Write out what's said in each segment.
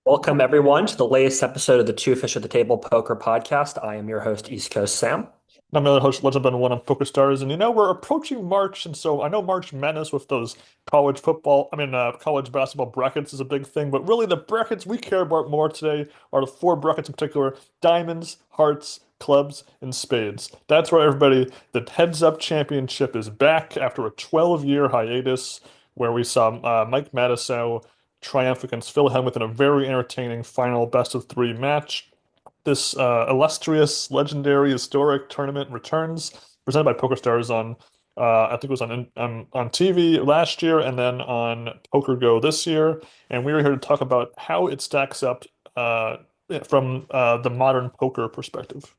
Welcome, everyone, to the latest episode of the Two Fish at the Table Poker Podcast. I am your host, East Coast Sam. I'm your other host, Legend Been One on Poker Stars, and we're approaching March, and so I know March Madness with those college basketball brackets is a big thing, but really the brackets we care about more today are the four brackets in particular: diamonds, hearts, clubs, and spades. That's right, everybody. The Heads Up Championship is back after a 12-year hiatus, where we saw Mike Matusow triumph against Phil Hellmuth in a very entertaining final best-of-three match. This illustrious, legendary, historic tournament returns, presented by PokerStars on, I think it was on TV last year and then on Poker Go this year. And we are here to talk about how it stacks up from the modern poker perspective.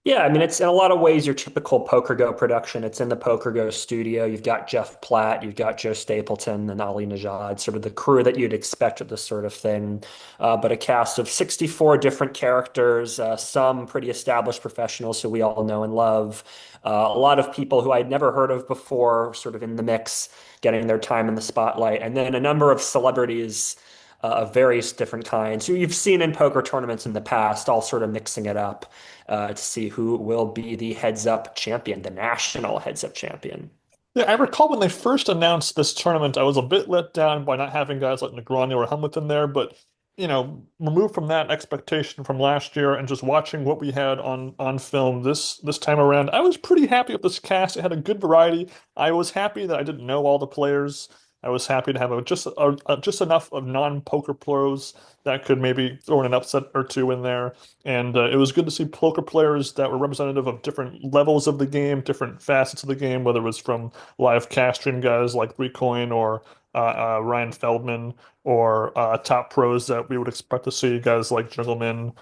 Yeah, I mean, it's in a lot of ways your typical Poker Go production. It's in the Poker Go studio. You've got Jeff Platt, you've got Joe Stapleton and Ali Najad, sort of the crew that you'd expect of this sort of thing. But a cast of 64 different characters, some pretty established professionals who we all know and love. A lot of people who I'd never heard of before, sort of in the mix, getting their time in the spotlight. And then a number of celebrities of various different kinds who you've seen in poker tournaments in the past, all sort of mixing it up to see who will be the heads up champion, the national heads up champion. Yeah, I recall when they first announced this tournament, I was a bit let down by not having guys like Negreanu or Helmuth in there, but removed from that expectation from last year and just watching what we had on film this time around, I was pretty happy with this cast. It had a good variety. I was happy that I didn't know all the players. I was happy to have just enough of non-poker pros that could maybe throw in an upset or two in there. And it was good to see poker players that were representative of different levels of the game, different facets of the game, whether it was from live cash stream guys like Three Coin or Ryan Feldman, or top pros that we would expect to see, guys like Jungleman,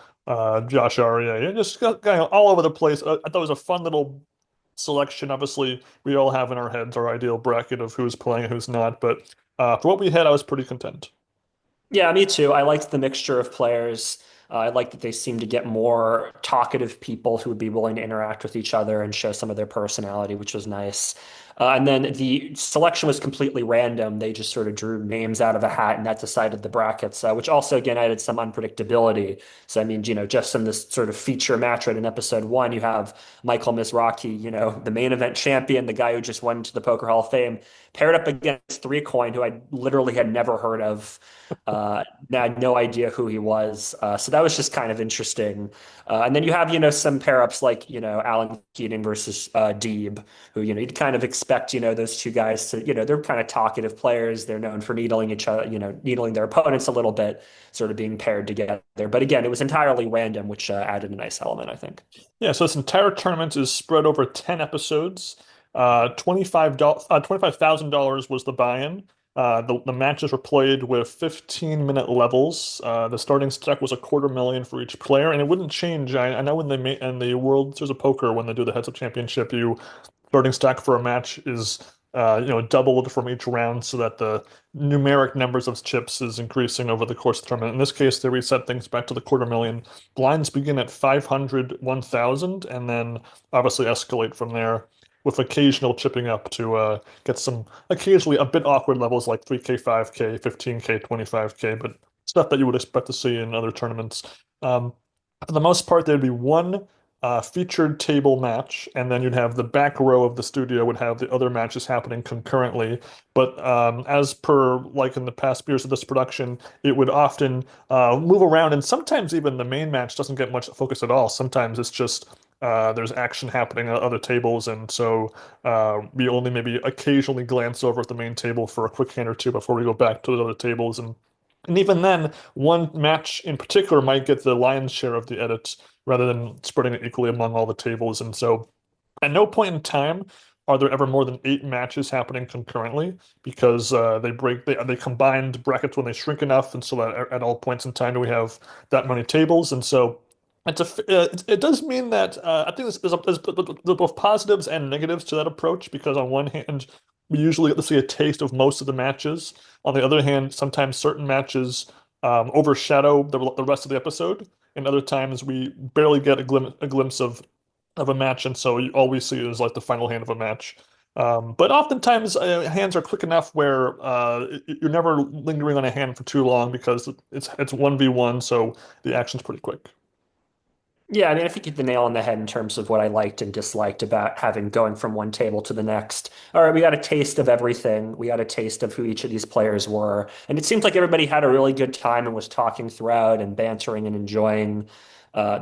Josh Aria, and just kind of all over the place. I thought it was a fun little selection. Obviously, we all have in our heads our ideal bracket of who's playing and who's not, but for what we had, I was pretty content. Yeah, me too. I liked the mixture of players. I liked that they seemed to get more talkative people who would be willing to interact with each other and show some of their personality, which was nice. And then the selection was completely random. They just sort of drew names out of a hat and that decided the brackets, which also, again, added some unpredictability. So, I mean, just in this sort of feature match right in episode one, you have Michael Mizrachi, the main event champion, the guy who just went to the Poker Hall of Fame, paired up against Three Coin, who I literally had never heard of. I had no idea who he was. So that was just kind of interesting. And then you have, some pair ups like, Alan Keating versus Deeb, who, you'd kind of expect, those two guys to, they're kind of talkative players. They're known for needling each other, needling their opponents a little bit, sort of being paired together. But again, it was entirely random, which added a nice element, I think. Yeah, so this entire tournament is spread over 10 episodes. $25,000 was the buy-in. The matches were played with 15-minute levels. The starting stack was a quarter million for each player, and it wouldn't change. I know when they make in the World Series of Poker, when they do the heads-up championship, you starting stack for a match is doubled from each round so that the numeric numbers of chips is increasing over the course of the tournament. In this case, they reset things back to the quarter million. Blinds begin at 500, 1,000, and then obviously escalate from there with occasional chipping up to get some occasionally a bit awkward levels like 3K, 5K, 15K, 25K, but stuff that you would expect to see in other tournaments. For the most part, there'd be one featured table match, and then you'd have the back row of the studio would have the other matches happening concurrently. But as per like in the past years of this production, it would often move around, and sometimes even the main match doesn't get much focus at all. Sometimes it's just there's action happening at other tables, and so we only maybe occasionally glance over at the main table for a quick hand or two before we go back to the other tables. And even then, one match in particular might get the lion's share of the edits rather than spreading it equally among all the tables. And so, at no point in time are there ever more than eight matches happening concurrently because they combined brackets when they shrink enough, and so that at all points in time do we have that many tables. And so it does mean that I think there's both positives and negatives to that approach because on one hand, we usually get to see a taste of most of the matches. On the other hand, sometimes certain matches overshadow the rest of the episode, and other times we barely get a glimpse of a match, and so all we see is like the final hand of a match. But oftentimes hands are quick enough where you're never lingering on a hand for too long because it's 1v1, so the action's pretty quick. Yeah, I mean, I think you hit the nail on the head in terms of what I liked and disliked about having going from one table to the next. All right, we got a taste of everything. We got a taste of who each of these players were. And it seems like everybody had a really good time and was talking throughout and bantering and enjoying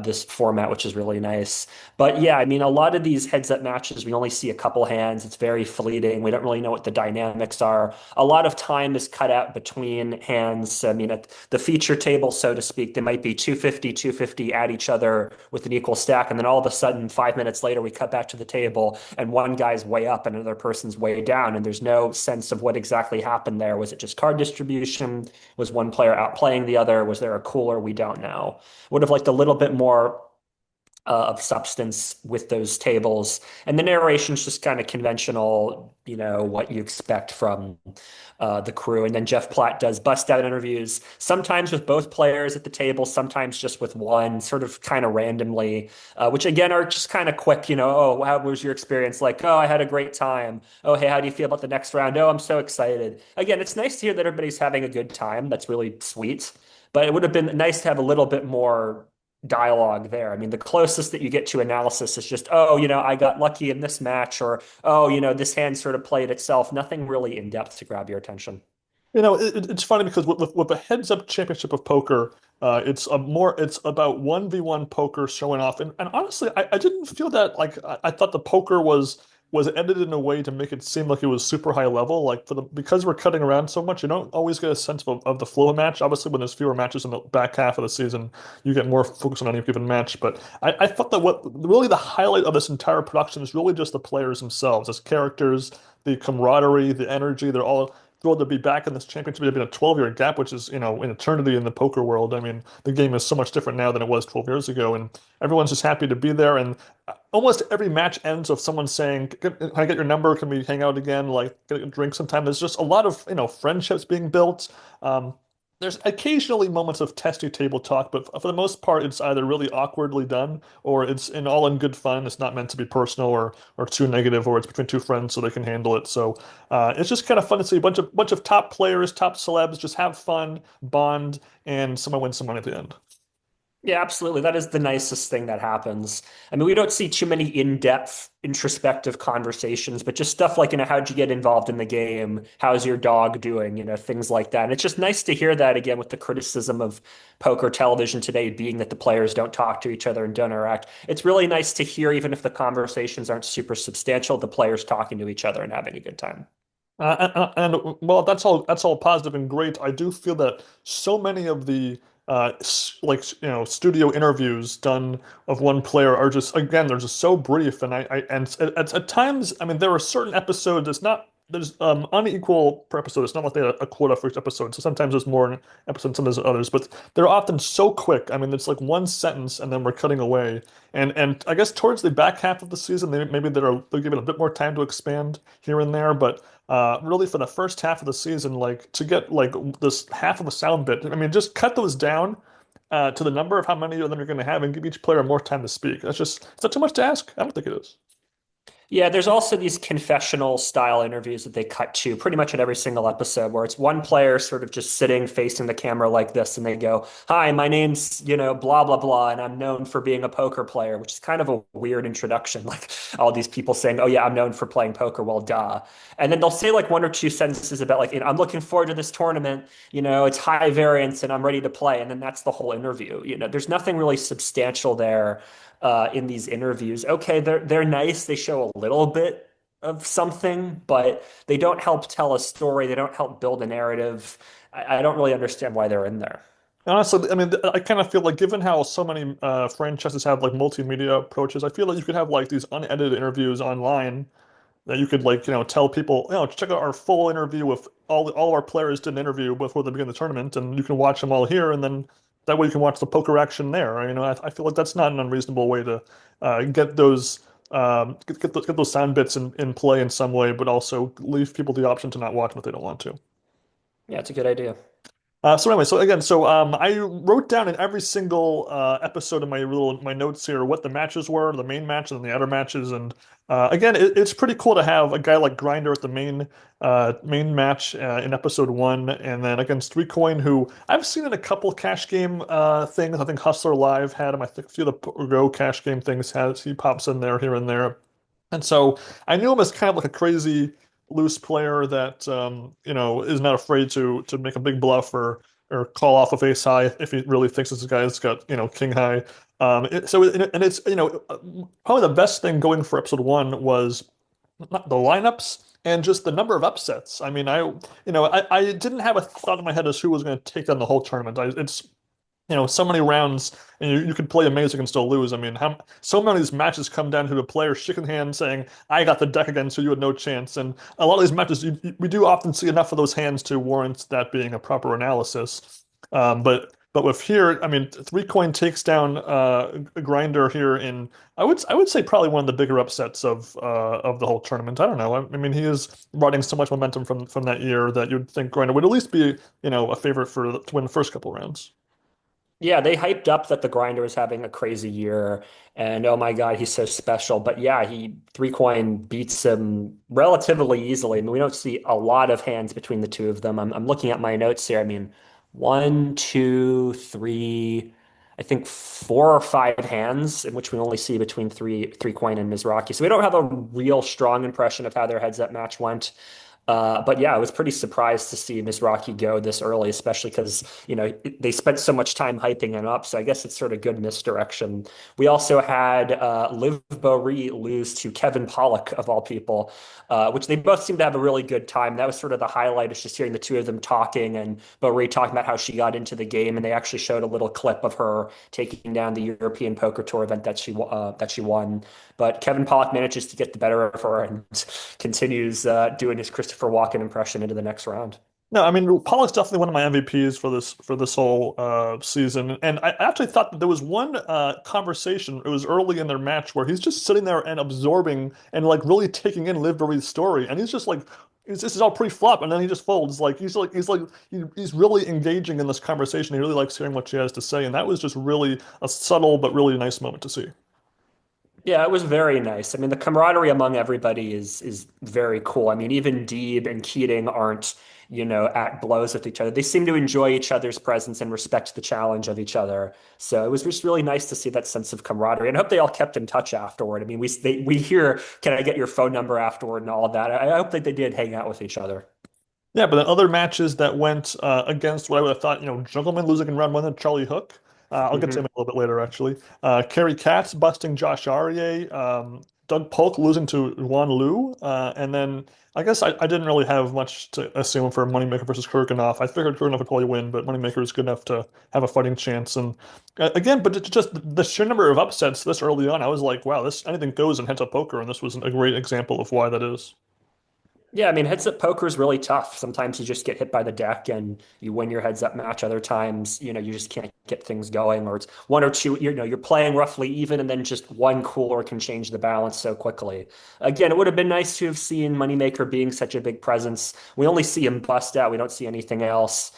this format, which is really nice. But yeah, I mean, a lot of these heads-up matches, we only see a couple hands. It's very fleeting. We don't really know what the dynamics are. A lot of time is cut out between hands. I mean, at the feature table, so to speak, they might be 250, 250 at each other with an equal stack. And then all of a sudden, 5 minutes later, we cut back to the table and one guy's way up and another person's way down. And there's no sense of what exactly happened there. Was it just card distribution? Was one player outplaying the other? Was there a cooler? We don't know. Would have liked a little bit more of substance with those tables. And the narration's just kind of conventional, what you expect from the crew. And then Jeff Platt does bust out interviews, sometimes with both players at the table, sometimes just with one, sort of kind of randomly, which again are just kind of quick, oh, how was your experience? Like, oh, I had a great time. Oh, hey, how do you feel about the next round? Oh, I'm so excited. Again, it's nice to hear that everybody's having a good time. That's really sweet. But it would have been nice to have a little bit more dialogue there. I mean, the closest that you get to analysis is just, oh, I got lucky in this match, or, oh, this hand sort of played itself. Nothing really in depth to grab your attention. It's funny because with the heads-up championship of poker, it's about 1v1 poker showing off. And honestly, I didn't feel that like I thought the poker was edited in a way to make it seem like it was super high level. Like because we're cutting around so much, you don't always get a sense of the flow of match. Obviously, when there's fewer matches in the back half of the season, you get more focus on any given match. But I thought that what really the highlight of this entire production is really just the players themselves, as characters, the camaraderie, the energy. They're all thrilled to be back in this championship. There's been a 12-year gap, which is, an eternity in the poker world. I mean, the game is so much different now than it was 12 years ago, and everyone's just happy to be there. And almost every match ends with someone saying, "Can I get your number? Can we hang out again? Like, get a drink sometime?" There's just a lot of, friendships being built. There's occasionally moments of testy table talk, but for the most part, it's either really awkwardly done or it's all in good fun. It's not meant to be personal or too negative, or it's between two friends so they can handle it. So it's just kind of fun to see a bunch of top players, top celebs just have fun, bond, and someone wins some money at the end. Yeah, absolutely. That is the nicest thing that happens. I mean, we don't see too many in-depth, introspective conversations, but just stuff like, how'd you get involved in the game? How's your dog doing? Things like that. And it's just nice to hear that again with the criticism of poker television today being that the players don't talk to each other and don't interact. It's really nice to hear, even if the conversations aren't super substantial, the players talking to each other and having a good time. Well, that's all positive and great. I do feel that so many of the studio interviews done of one player are just again they're just so brief and at times I mean there are certain episodes it's not there's unequal per episode. It's not like they had a quota for each episode. So sometimes there's more in episodes, sometimes there's others, but they're often so quick. I mean, it's like one sentence and then we're cutting away. And I guess towards the back half of the season, maybe they'll give it a bit more time to expand here and there. But really, for the first half of the season, like to get like this half of a sound bit, I mean, just cut those down to the number of how many of them you're going to have and give each player more time to speak. Is that too much to ask? I don't think it is. Yeah, there's also these confessional style interviews that they cut to pretty much in every single episode where it's one player sort of just sitting facing the camera like this and they go, "Hi, my name's, blah, blah, blah, and I'm known for being a poker player," which is kind of a weird introduction. Like all these people saying, "Oh, yeah, I'm known for playing poker." Well, duh. And then they'll say like one or two sentences about like, "I'm looking forward to this tournament. It's high variance and I'm ready to play." And then that's the whole interview. There's nothing really substantial there in these interviews. Okay, they're nice. They show a little bit of something, but they don't help tell a story. They don't help build a narrative. I don't really understand why they're in there. Honestly, I mean, I kind of feel like given how so many franchises have like multimedia approaches, I feel like you could have like these unedited interviews online that you could like, tell people, check out our full interview with all our players did an interview before they begin the tournament, and you can watch them all here, and then that way you can watch the poker action there. I feel like that's not an unreasonable way to get those get those sound bits in play in some way, but also leave people the option to not watch them if they don't want to. Yeah, it's a good idea. So anyway, so again, I wrote down in every single episode of my notes here what the matches were, the main match and the other matches, and again, it's pretty cool to have a guy like Grinder at the main match in episode one, and then against Three Coin, who I've seen in a couple cash game things. I think Hustler Live had him. I think a few of the Go cash game things has he pops in there here and there. And so I knew him as kind of like a crazy loose player that is not afraid to make a big bluff or call off of ace high if he really thinks this guy's got king high. And it's probably the best thing going for episode one was not the lineups and just the number of upsets. I mean, I didn't have a thought in my head as who was going to take on the whole tournament. It's so many rounds, and you could play amazing and still lose. I mean, so many of these matches come down to the player shaking hands saying, "I got the deck again, so you had no chance." And a lot of these matches, we do often see enough of those hands to warrant that being a proper analysis. But with here, I mean, Three Coin takes down a Grinder here in I would say probably one of the bigger upsets of the whole tournament. I don't know. I mean, he is riding so much momentum from that year that you'd think Grinder would at least be a favorite to win the first couple rounds. Yeah, they hyped up that the grinder is having a crazy year, and oh my God, he's so special. But yeah, he three coin beats him relatively easily. I mean, we don't see a lot of hands between the two of them. I'm looking at my notes here. I mean, one, two, three, I think four or five hands in which we only see between three coin and Mizrachi. So we don't have a real strong impression of how their heads up match went. But yeah, I was pretty surprised to see Mizrachi go this early, especially because, they spent so much time hyping him up. So I guess it's sort of good misdirection. We also had Liv Boeri lose to Kevin Pollock, of all people, which they both seemed to have a really good time. That was sort of the highlight, is just hearing the two of them talking and Boeri talking about how she got into the game. And they actually showed a little clip of her taking down the European Poker Tour event that she won. But Kevin Pollock manages to get the better of her and continues doing his Christopher Walken impression into the next round. No, I mean Pollock's definitely one of my MVPs for this whole season, and I actually thought that there was one conversation. It was early in their match where he's just sitting there and absorbing and like really taking in Liv Boeri's story, and he's just like, this is all pre-flop, and then he just folds. He's really engaging in this conversation. He really likes hearing what she has to say, and that was just really a subtle but really nice moment to see. Yeah, it was very nice. I mean, the camaraderie among everybody is very cool. I mean, even Deeb and Keating aren't, at blows with each other. They seem to enjoy each other's presence and respect the challenge of each other. So it was just really nice to see that sense of camaraderie. And I hope they all kept in touch afterward. I mean, we hear, "Can I get your phone number afterward?" and all of that. I hope that they did hang out with each other. Yeah, but then other matches that went against what I would have thought, Jungleman losing in round one to Charlie Hook. I'll get to him a little bit later, actually. Kerry Katz busting Josh Aryeh. Doug Polk losing to Juan Liu. And then I guess I didn't really have much to assume for Moneymaker versus Kurganov. I figured Kurganov would probably win, but Moneymaker is good enough to have a fighting chance. And again, but it's just the sheer number of upsets this early on, I was like, wow, this anything goes in heads-up poker, and this was a great example of why that is. Yeah, I mean, heads up poker is really tough. Sometimes you just get hit by the deck and you win your heads up match. Other times, you just can't get things going, or it's one or two, you're playing roughly even, and then just one cooler can change the balance so quickly. Again, it would have been nice to have seen Moneymaker being such a big presence. We only see him bust out. We don't see anything else.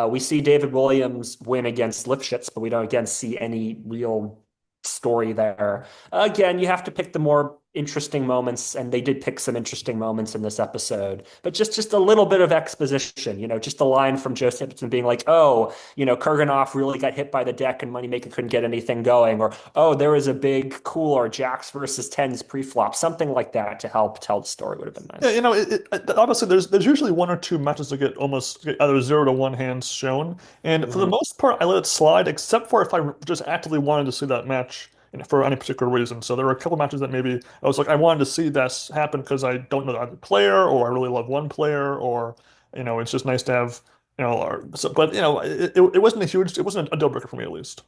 We see David Williams win against Lipschitz, but we don't again see any real story there. Again, you have to pick the more interesting moments, and they did pick some interesting moments in this episode. But just a little bit of exposition, just a line from Joe Simpson being like, "Oh, Kurganov really got hit by the deck and Moneymaker couldn't get anything going," or "Oh, there was a big cooler, Jacks versus tens pre-flop," something like that to help tell the story would have been Yeah, nice. obviously there's usually one or two matches that get either 0 to 1 hands shown, and for the Mhm. most part I let it slide, except for if I just actively wanted to see that match for any particular reason. So there were a couple matches that maybe I was like, I wanted to see this happen because I don't know the other player, or I really love one player, or it's just nice to have but it wasn't it wasn't a deal breaker for me at least.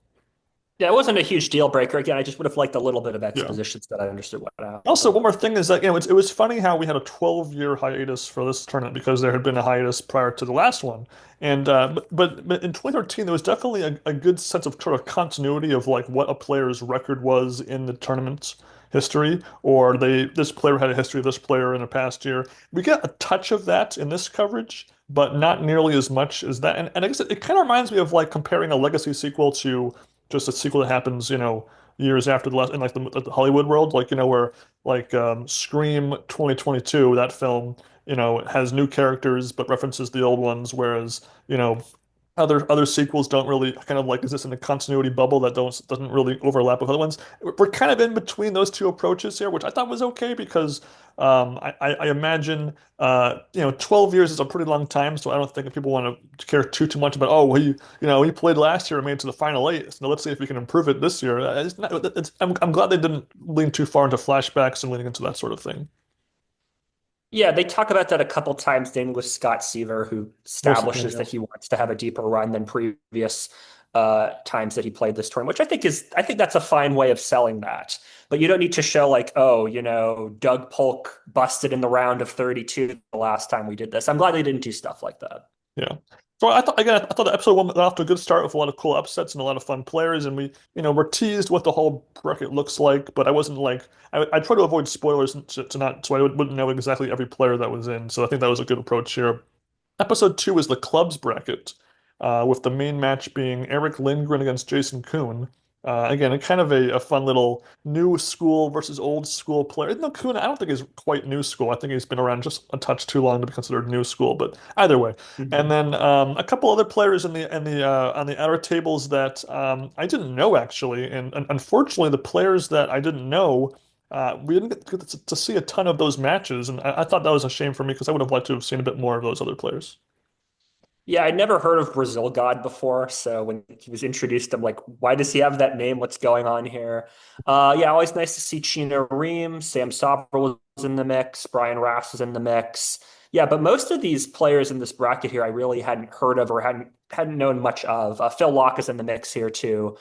Yeah, it wasn't a huge deal breaker. Again, I just would have liked a little bit of Yeah. exposition so that I understood what Also, happened. one more thing is that it was funny how we had a 12-year hiatus for this tournament because there had been a hiatus prior to the last one, and but in 2013 there was definitely a good sense of sort of continuity of like what a player's record was in the tournament, history, or this player had a history of this player in a past year. We get a touch of that in this coverage, but not nearly as much as that. And I guess it kind of reminds me of like comparing a legacy sequel to just a sequel that happens, years after the last in like the Hollywood world, like where like Scream 2022, that film, has new characters but references the old ones, whereas other sequels don't really kind of like exist in a continuity bubble that doesn't really overlap with other ones. We're kind of in between those two approaches here, which I thought was okay because I imagine 12 years is a pretty long time, so I don't think people want to care too much about, oh, he played last year and made it to the final eight, so let's see if we can improve it this year. I'm glad they didn't lean too far into flashbacks and leaning into that sort of thing. Yeah, they talk about that a couple times, then with Scott Seaver, who Mostly, establishes yeah. that he wants to have a deeper run than previous times that he played this tournament, which I think that's a fine way of selling that. But you don't need to show like, oh, Doug Polk busted in the round of 32 the last time we did this. I'm glad they didn't do stuff like that. Yeah. So I thought the episode one got off to a good start with a lot of cool upsets and a lot of fun players, and we're teased what the whole bracket looks like, but I wasn't like I try to avoid spoilers to not so I wouldn't know exactly every player that was in. So I think that was a good approach here. Episode two is the clubs bracket, with the main match being Eric Lindgren against Jason Kuhn. Again, a kind of a fun little new school versus old school player. No, Kuhn, I don't think he's quite new school. I think he's been around just a touch too long to be considered new school. But either way, and Mhm. then a couple other players in the on the outer tables that I didn't know actually, and unfortunately, the players that I didn't know. We didn't get to see a ton of those matches, and I thought that was a shame for me because I would have liked to have seen a bit more of those other players. Yeah, I'd never heard of Brazil God before. So when he was introduced, I'm like, why does he have that name? What's going on here? Yeah, always nice to see Chino Ream. Sam Sabra was in the mix. Brian Rass was in the mix. Yeah, but most of these players in this bracket here, I really hadn't heard of or hadn't known much of. Phil Locke is in the mix here too.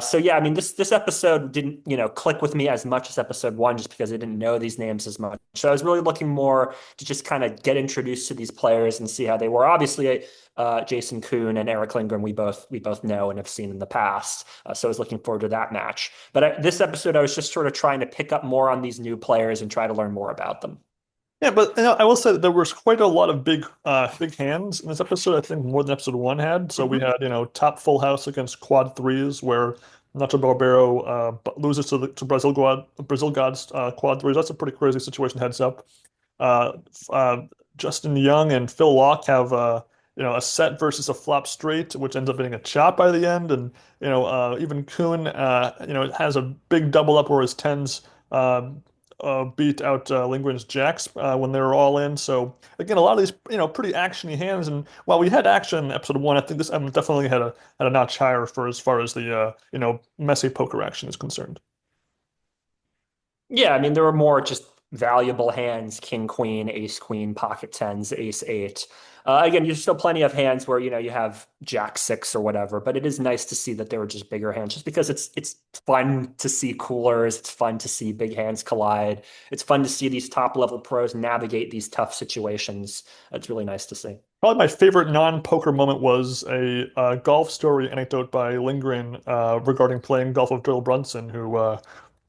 So yeah, I mean this episode didn't click with me as much as episode one just because I didn't know these names as much. So I was really looking more to just kind of get introduced to these players and see how they were. Obviously, Jason Kuhn and Eric Lindgren, we both know and have seen in the past. So I was looking forward to that match. But this episode, I was just sort of trying to pick up more on these new players and try to learn more about them. Yeah, but I will say that there was quite a lot of big hands in this episode. I think more than episode one had. So we Mhm. had top full house against quad threes, where Nacho Barbero loses to Brazil God's quad threes. That's a pretty crazy situation. Heads up. Uh, uh, Justin Young and Phil Locke have a set versus a flop straight, which ends up being a chop by the end. And even Kuhn has a big double up where his tens beat out Lindgren's jacks when they were all in. So again, a lot of these pretty actiony hands. And while we had action in episode one, I think this definitely had a notch higher for as far as the messy poker action is concerned. Yeah, I mean, there were more just valuable hands, king, queen, ace, queen, pocket tens, ace, eight. Again, there's still plenty of hands where, you have jack six or whatever, but it is nice to see that they were just bigger hands just because it's fun to see coolers. It's fun to see big hands collide. It's fun to see these top level pros navigate these tough situations. It's really nice to see. Probably my favorite non-poker moment was a golf story anecdote by Lindgren regarding playing golf with Doyle Brunson, who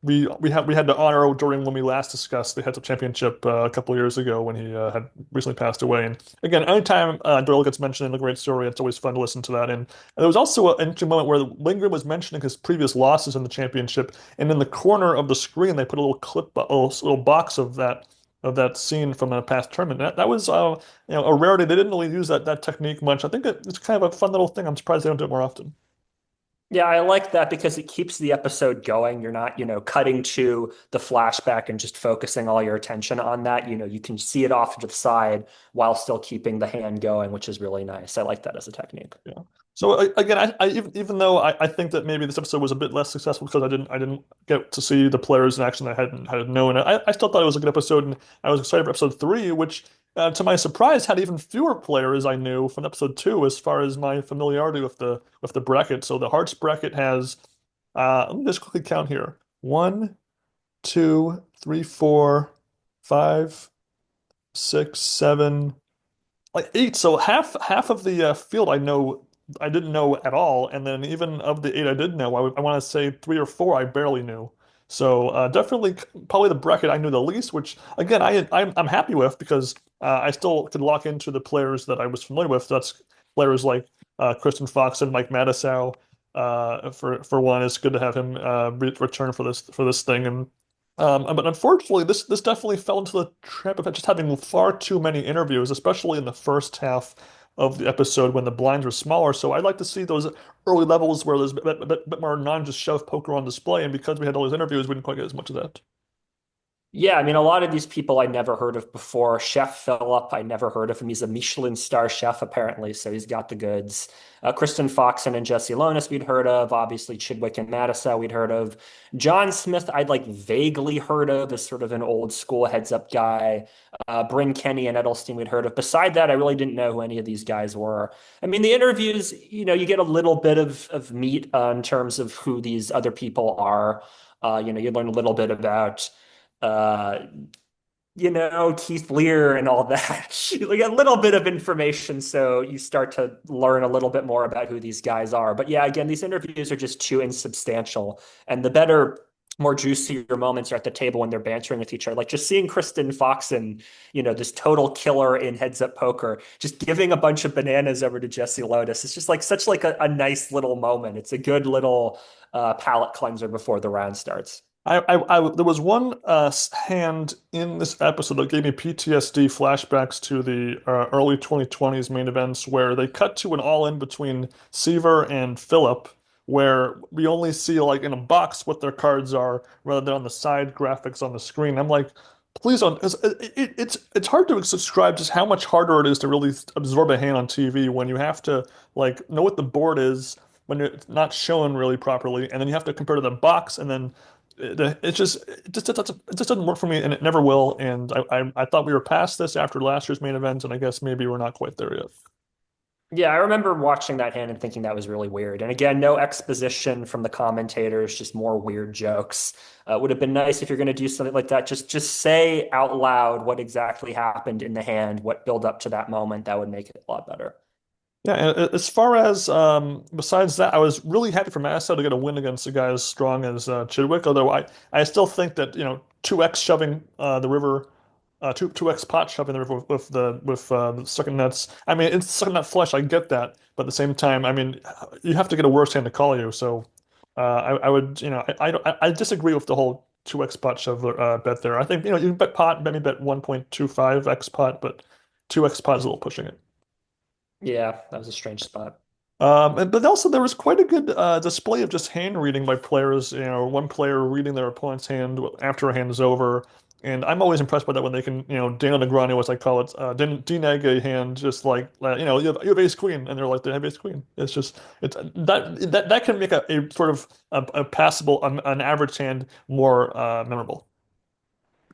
we had the honor during when we last discussed the heads-up championship a couple of years ago when he had recently passed away. And again, anytime Doyle gets mentioned in a great story, it's always fun to listen to that. And there was also an interesting moment where Lindgren was mentioning his previous losses in the championship, and in the corner of the screen they put a little clip, a little box of that scene from a past tournament. That was a rarity. They didn't really use that technique much. I think it's kind of a fun little thing. I'm surprised they don't do it more often. Yeah, I like that because it keeps the episode going. You're not, cutting to the flashback and just focusing all your attention on that. You can see it off to the side while still keeping the hand going, which is really nice. I like that as a technique. Yeah. So again, even though I think that maybe this episode was a bit less successful because I didn't get to see the players in action that I hadn't known. I still thought it was a good episode, and I was excited for episode three, which to my surprise had even fewer players I knew from episode two as far as my familiarity with the bracket. So the Hearts bracket has let me just quickly count here: one, two, three, four, five, six, seven, like eight. So half of the field I didn't know at all, and then even of the eight I did know, I want to say three or four I barely knew. So definitely probably the bracket I knew the least, which again I'm happy with because I still could lock into the players that I was familiar with. That's players like Kristen Fox and Mike Matisow. For one, it's good to have him return for this thing. And but unfortunately, this definitely fell into the trap of just having far too many interviews, especially in the first half of the episode when the blinds were smaller. So I'd like to see those early levels where there's a bit more non just shove poker on display. And because we had all these interviews, we didn't quite get as much of that. Yeah, I mean, a lot of these people I never heard of before. Chef Philip, I never heard of him. He's a Michelin star chef, apparently, so he's got the goods. Kristen Foxen and Jesse Lonis we'd heard of. Obviously, Chidwick and Mattisau we'd heard of. John Smith, I'd like vaguely heard of as sort of an old school heads up guy. Bryn Kenny and Edelstein we'd heard of. Beside that, I really didn't know who any of these guys were. I mean, the interviews, you get a little bit of meat in terms of who these other people are. You learn a little bit about uh, Keith Lear and all that. Like a little bit of information, so you start to learn a little bit more about who these guys are. But yeah, again, these interviews are just too insubstantial. And the better, more juicier moments are at the table when they're bantering with each other. Like just seeing Kristen Fox and, this total killer in heads up poker, just giving a bunch of bananas over to Jesse Lotus. It's just like such like a nice little moment. It's a good little palate cleanser before the round starts. There was one hand in this episode that gave me PTSD flashbacks to the early 2020s main events where they cut to an all-in between Seaver and Phillip, where we only see like in a box what their cards are rather than on the side graphics on the screen. I'm like, please don't. It's hard to subscribe just how much harder it is to really absorb a hand on TV when you have to like know what the board is when it's not shown really properly, and then you have to compare to the box, and then it just doesn't work for me, and it never will. And I thought we were past this after last year's main event, and I guess maybe we're not quite there yet. Yeah, I remember watching that hand and thinking that was really weird. And again, no exposition from the commentators, just more weird jokes. It would have been nice if you're going to do something like that. Just say out loud what exactly happened in the hand, what built up to that moment. That would make it a lot better. Yeah, and as far as besides that, I was really happy for Massa to get a win against a guy as strong as Chidwick. Although I still think that 2x shoving the river, 2x pot shoving the river with the second nuts. I mean, it's second nut flush. I get that, but at the same time, I mean, you have to get a worse hand to call you. So I would I disagree with the whole 2x pot shove bet there. I think you can bet pot, maybe bet 1.25x pot, but 2x pot is a little pushing it. Yeah, that was a strange spot. But also there was quite a good display of just hand reading by players. One player reading their opponent's hand after a hand is over, and I'm always impressed by that when they can, Daniel Negreanu, as I call it, deneg a hand, just like you have ace queen, and they're like they have ace queen. It's just it's that can make a sort of a passable an average hand more memorable.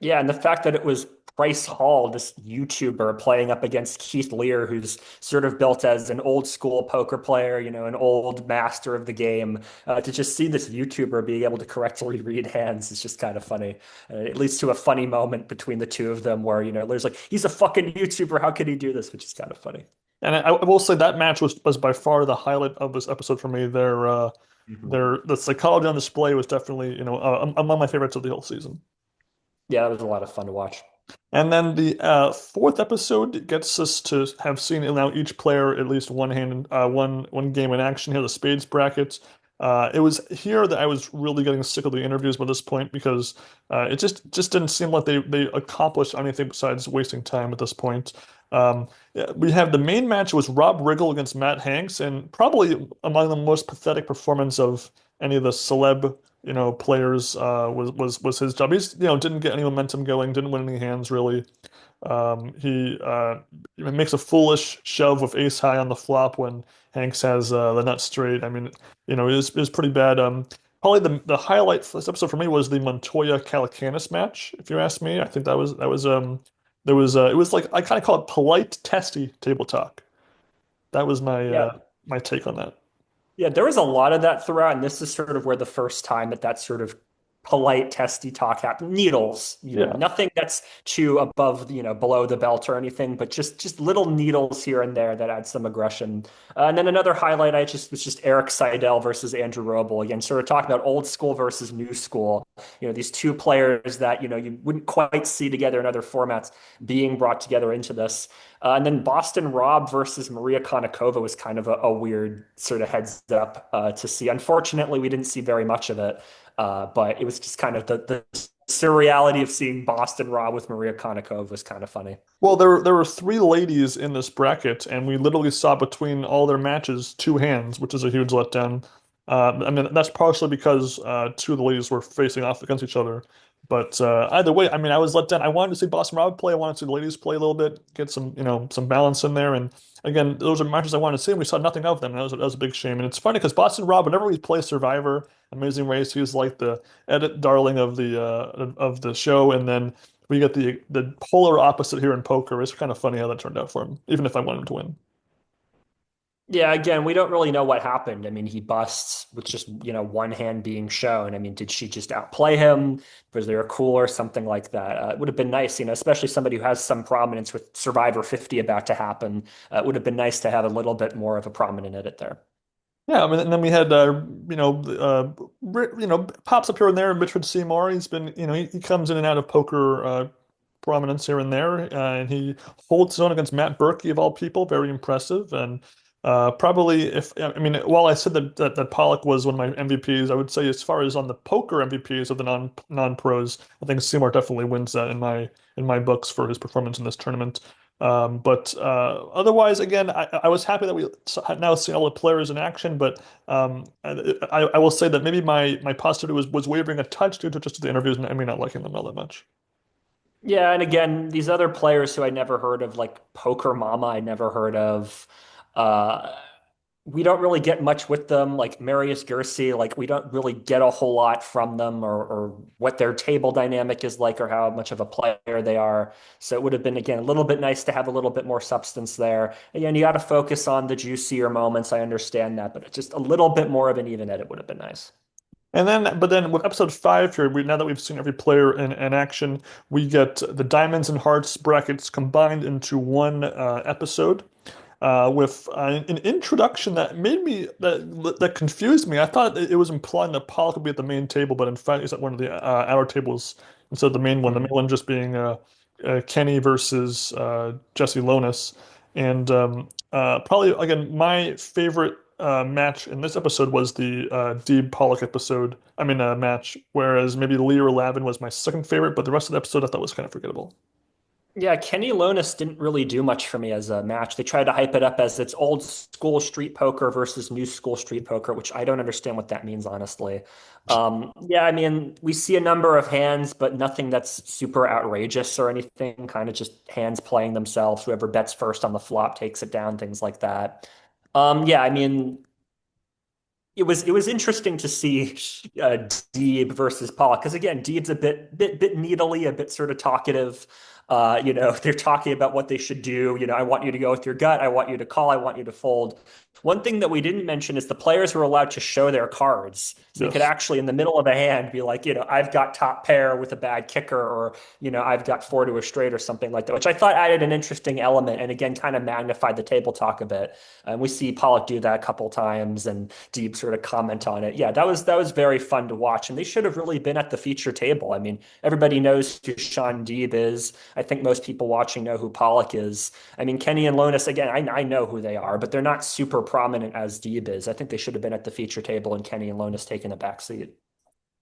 Yeah, and the fact that it was Bryce Hall, this YouTuber, playing up against Keith Lear, who's sort of built as an old school poker player, an old master of the game, to just see this YouTuber being able to correctly read hands is just kind of funny. It leads to a funny moment between the two of them where, Lear's like, he's a fucking YouTuber. How could he do this? Which is kind of funny. And I will say that match was by far the highlight of this episode for me. Mhm. The psychology on display was definitely, among my favorites of the whole season. Yeah, that was a lot of fun to watch. And then the fourth episode gets us to have seen now each player at least one hand, one game in action here, the spades brackets. It was here that I was really getting sick of the interviews by this point because it just didn't seem like they accomplished anything besides wasting time at this point. Yeah, we have the main match was Rob Riggle against Matt Hanks, and probably among the most pathetic performance of any of the celeb players was his job. He's didn't get any momentum going, didn't win any hands really. He makes a foolish shove with ace high on the flop when Hanks has the nut straight. I mean, it was pretty bad. Probably the highlight for this episode for me was the Montoya Calacanis match. If you ask me, I think there was it was like I kind of call it polite testy table talk. That was Yeah. my take on that. Yeah, there was a lot of that throughout, and this is sort of where the first time that sort of polite, testy talk happen. Needles, Yeah. nothing that's too above, below the belt or anything, but just little needles here and there that add some aggression. And then another highlight I just was just Eric Seidel versus Andrew Roble. Again, sort of talking about old school versus new school. These two players that, you wouldn't quite see together in other formats being brought together into this. And then Boston Rob versus Maria Konnikova was kind of a weird sort of heads up to see. Unfortunately, we didn't see very much of it. But it was just kind of the surreality of seeing Boston Rob with Maria Konnikova was kind of funny. Well, there were three ladies in this bracket, and we literally saw between all their matches two hands, which is a huge letdown. I mean, that's partially because two of the ladies were facing off against each other. But either way, I mean, I was let down. I wanted to see Boston Rob play. I wanted to see the ladies play a little bit, get some, some balance in there. And again, those are matches I wanted to see, and we saw nothing of them. And that was a big shame. And it's funny because Boston Rob, whenever we play Survivor, Amazing Race, he was like the edit darling of the show, and then we get the polar opposite here in poker. It's kind of funny how that turned out for him, even if I want him to win. Yeah, again, we don't really know what happened. I mean, he busts with just, one hand being shown. I mean, did she just outplay him? Was there a cool or something like that? It would have been nice, especially somebody who has some prominence with Survivor 50 about to happen. It would have been nice to have a little bit more of a prominent edit there. Yeah, I mean, and then we had pops up here and there. Richard Seymour. He's been, he comes in and out of poker prominence here and there, and he holds his own against Matt Berkey of all people. Very impressive, and probably if I mean, while I said that Pollock was one of my MVPs, I would say as far as on the poker MVPs of the non-pros, I think Seymour definitely wins that in my books for his performance in this tournament. But otherwise, again, I was happy that we now see all the players in action. But I will say that maybe my positivity was wavering a touch due to just the interviews and me not liking them all that much. Yeah, and again, these other players who I never heard of, like Poker Mama, I never heard of. Uh, we don't really get much with them, like Marius Gersi, like we don't really get a whole lot from them or what their table dynamic is like or how much of a player they are. So it would have been, again, a little bit nice to have a little bit more substance there. Again, you got to focus on the juicier moments. I understand that, but just a little bit more of an even edit would have been nice. But then with episode five here, now that we've seen every player in action, we get the diamonds and hearts brackets combined into one episode. With an introduction that made me that confused me. I thought it was implying that Pollock would be at the main table, but in fact, he's at one of the outer tables instead of the main one. The main Mhm. one just being Kenny versus Jesse Lonis, and probably again my favorite match in this episode was the Deeb Pollock episode. I mean match, whereas maybe Leah or Lavin was my second favorite, but the rest of the episode I thought was kind of forgettable. Yeah, Kenny Lonis didn't really do much for me as a match. They tried to hype it up as it's old school street poker versus new school street poker, which I don't understand what that means, honestly. Yeah, I mean, we see a number of hands, but nothing that's super outrageous or anything. Kind of just hands playing themselves. Whoever bets first on the flop takes it down, things like that. Yeah, I mean, it was interesting to see Deeb versus Pollock because again, Deeb's a bit needly, a bit sort of talkative. They're talking about what they should do. I want you to go with your gut. I want you to call. I want you to fold. One thing that we didn't mention is the players were allowed to show their cards. So they could Yes. actually, in the middle of a hand, be like, I've got top pair with a bad kicker, or, I've got four to a straight or something like that, which I thought added an interesting element and again, kind of magnified the table talk a bit. And we see Pollock do that a couple times and Deep sort of comment on it. Yeah, that was very fun to watch. And they should have really been at the feature table. I mean, everybody knows who Sean Deeb is. I think most people watching know who Pollock is. I mean, Kenny and Lonis, again, I know who they are, but they're not super prominent as Deeb is. I think they should have been at the feature table and Kenny and Lonis taking a back seat.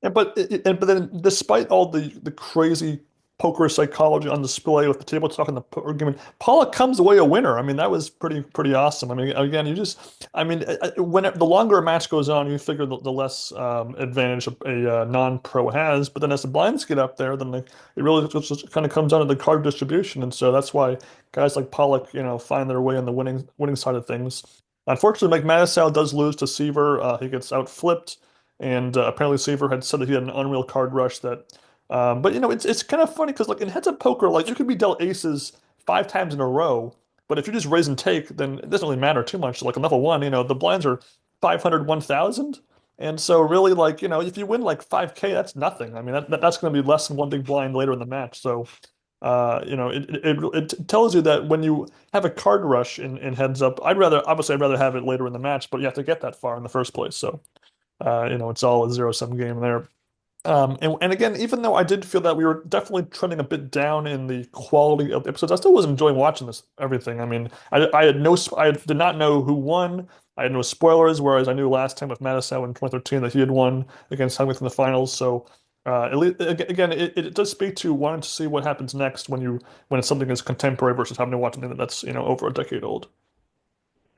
But then despite all the crazy poker psychology on display with the table talk and the poker game, Pollock comes away a winner. I mean, that was pretty awesome. I mean, again, I mean, when the longer a match goes on, you figure the less advantage a non-pro has. But then as the blinds get up there, then it really just kind of comes down to the card distribution, and so that's why guys like Pollock, find their way on the winning side of things. Unfortunately, Mike Mattisau does lose to Seaver. He gets out flipped. And apparently Saver had said that he had an unreal card rush that but it's kind of funny because like in heads up poker, like you could be dealt aces five times in a row, but if you just raise and take, then it doesn't really matter too much. Like on level one, the blinds are 500, 1,000. And so really like, if you win like 5K, that's nothing. I mean, that's going to be less than one big blind later in the match. So, it tells you that when you have a card rush in heads up, obviously I'd rather have it later in the match, but you have to get that far in the first place. So, it's all a zero-sum game there. And again, even though I did feel that we were definitely trending a bit down in the quality of the episodes, I still was enjoying watching this everything. I mean, I did not know who won. I had no spoilers, whereas I knew last time with Madison in 2013 that he had won against Hungwick in the finals. So, at least, again, it does speak to wanting to see what happens next when it's something that's contemporary versus having to watch something that's over a decade old.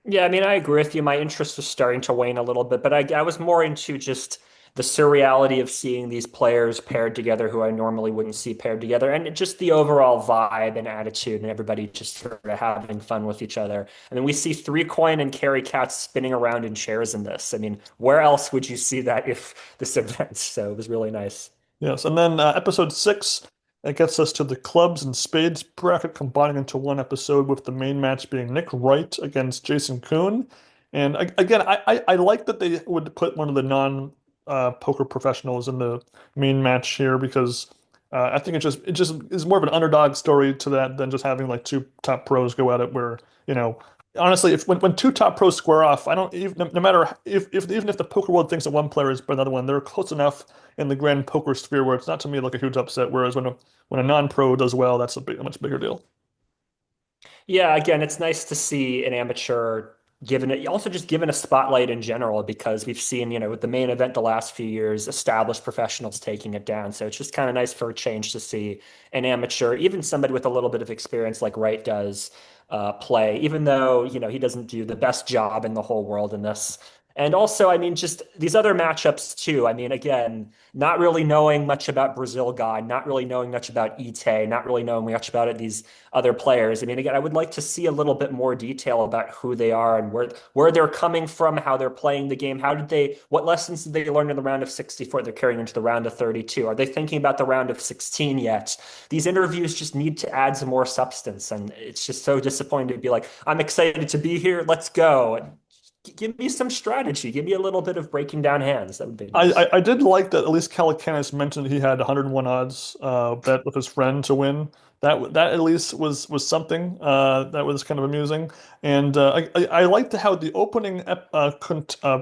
Yeah, I mean, I agree with you. My interest was starting to wane a little bit, but I was more into just the surreality of seeing these players paired together who I normally wouldn't see paired together, and just the overall vibe and attitude, and everybody just sort of having fun with each other. I mean, we see three coin and carry cats spinning around in chairs in this. I mean, where else would you see that if this event? So it was really nice. Yes, and then episode 6, it gets us to the clubs and spades bracket combining into one episode with the main match being Nick Wright against Jason Kuhn. And again, I like that they would put one of the non poker professionals in the main match here because I think it just is more of an underdog story to that than just having like two top pros go at it where, you know, honestly, if when two top pros square off, I don't even no matter if even if the poker world thinks that one player is better than another one, they're close enough in the grand poker sphere where it's not to me like a huge upset. Whereas when a non-pro does well, that's a much bigger deal. Yeah, again, it's nice to see an amateur given it, also just given a spotlight in general because we've seen, with the main event the last few years, established professionals taking it down. So it's just kind of nice for a change to see an amateur, even somebody with a little bit of experience like Wright does, play, even though, he doesn't do the best job in the whole world in this. And also, I mean, just these other matchups too. I mean, again, not really knowing much about Brazil God, not really knowing much about Ite, not really knowing much about it, these other players. I mean, again, I would like to see a little bit more detail about who they are and where they're coming from, how they're playing the game. What lessons did they learn in the round of 64 they're carrying into the round of 32? Are they thinking about the round of 16 yet? These interviews just need to add some more substance. And it's just so disappointing to be like, I'm excited to be here. Let's go. And give me some strategy. Give me a little bit of breaking down hands. That would be I, nice. I, I did like that at least Calacanis mentioned he had 101 odds bet with his friend to win. That at least was something that was kind of amusing, and I liked how the opening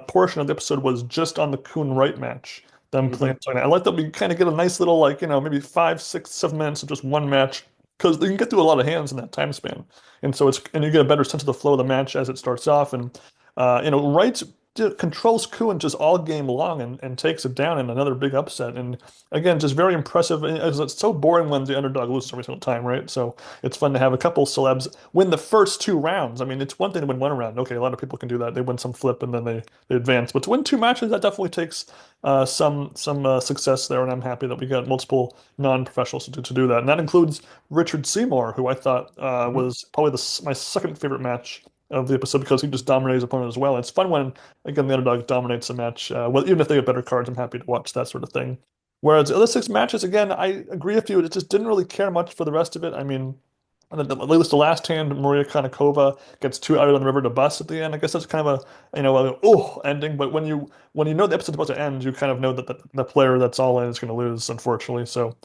portion of the episode was just on the Kuhn Wright match. Them playing. Hmm. So I like that we kind of get a nice little like maybe 5, 6, 7 minutes of just one match because you can get through a lot of hands in that time span, and you get a better sense of the flow of the match as it starts off, and Wright controls Kuhn just all game long and takes it down in another big upset. And again, just very impressive. And it's so boring when the underdog loses every single time, right? So it's fun to have a couple celebs win the first 2 rounds. I mean, it's one thing to win one round. Okay, a lot of people can do that. They win some flip and then they advance. But to win 2 matches, that definitely takes some success there. And I'm happy that we got multiple non-professionals to do that. And that includes Richard Seymour, who I thought was probably my second favorite match of the episode because he just dominated his opponent as well. It's fun when, again, the underdog dominates a match. Well, even if they have better cards, I'm happy to watch that sort of thing. Whereas the other 6 matches, again, I agree with you. It just didn't really care much for the rest of it. I mean, at least the last hand, Maria Konnikova gets 2 out on the river to bust at the end. I guess that's kind of ending. But when you know the episode's about to end, you kind of know that the player that's all in is going to lose, unfortunately. So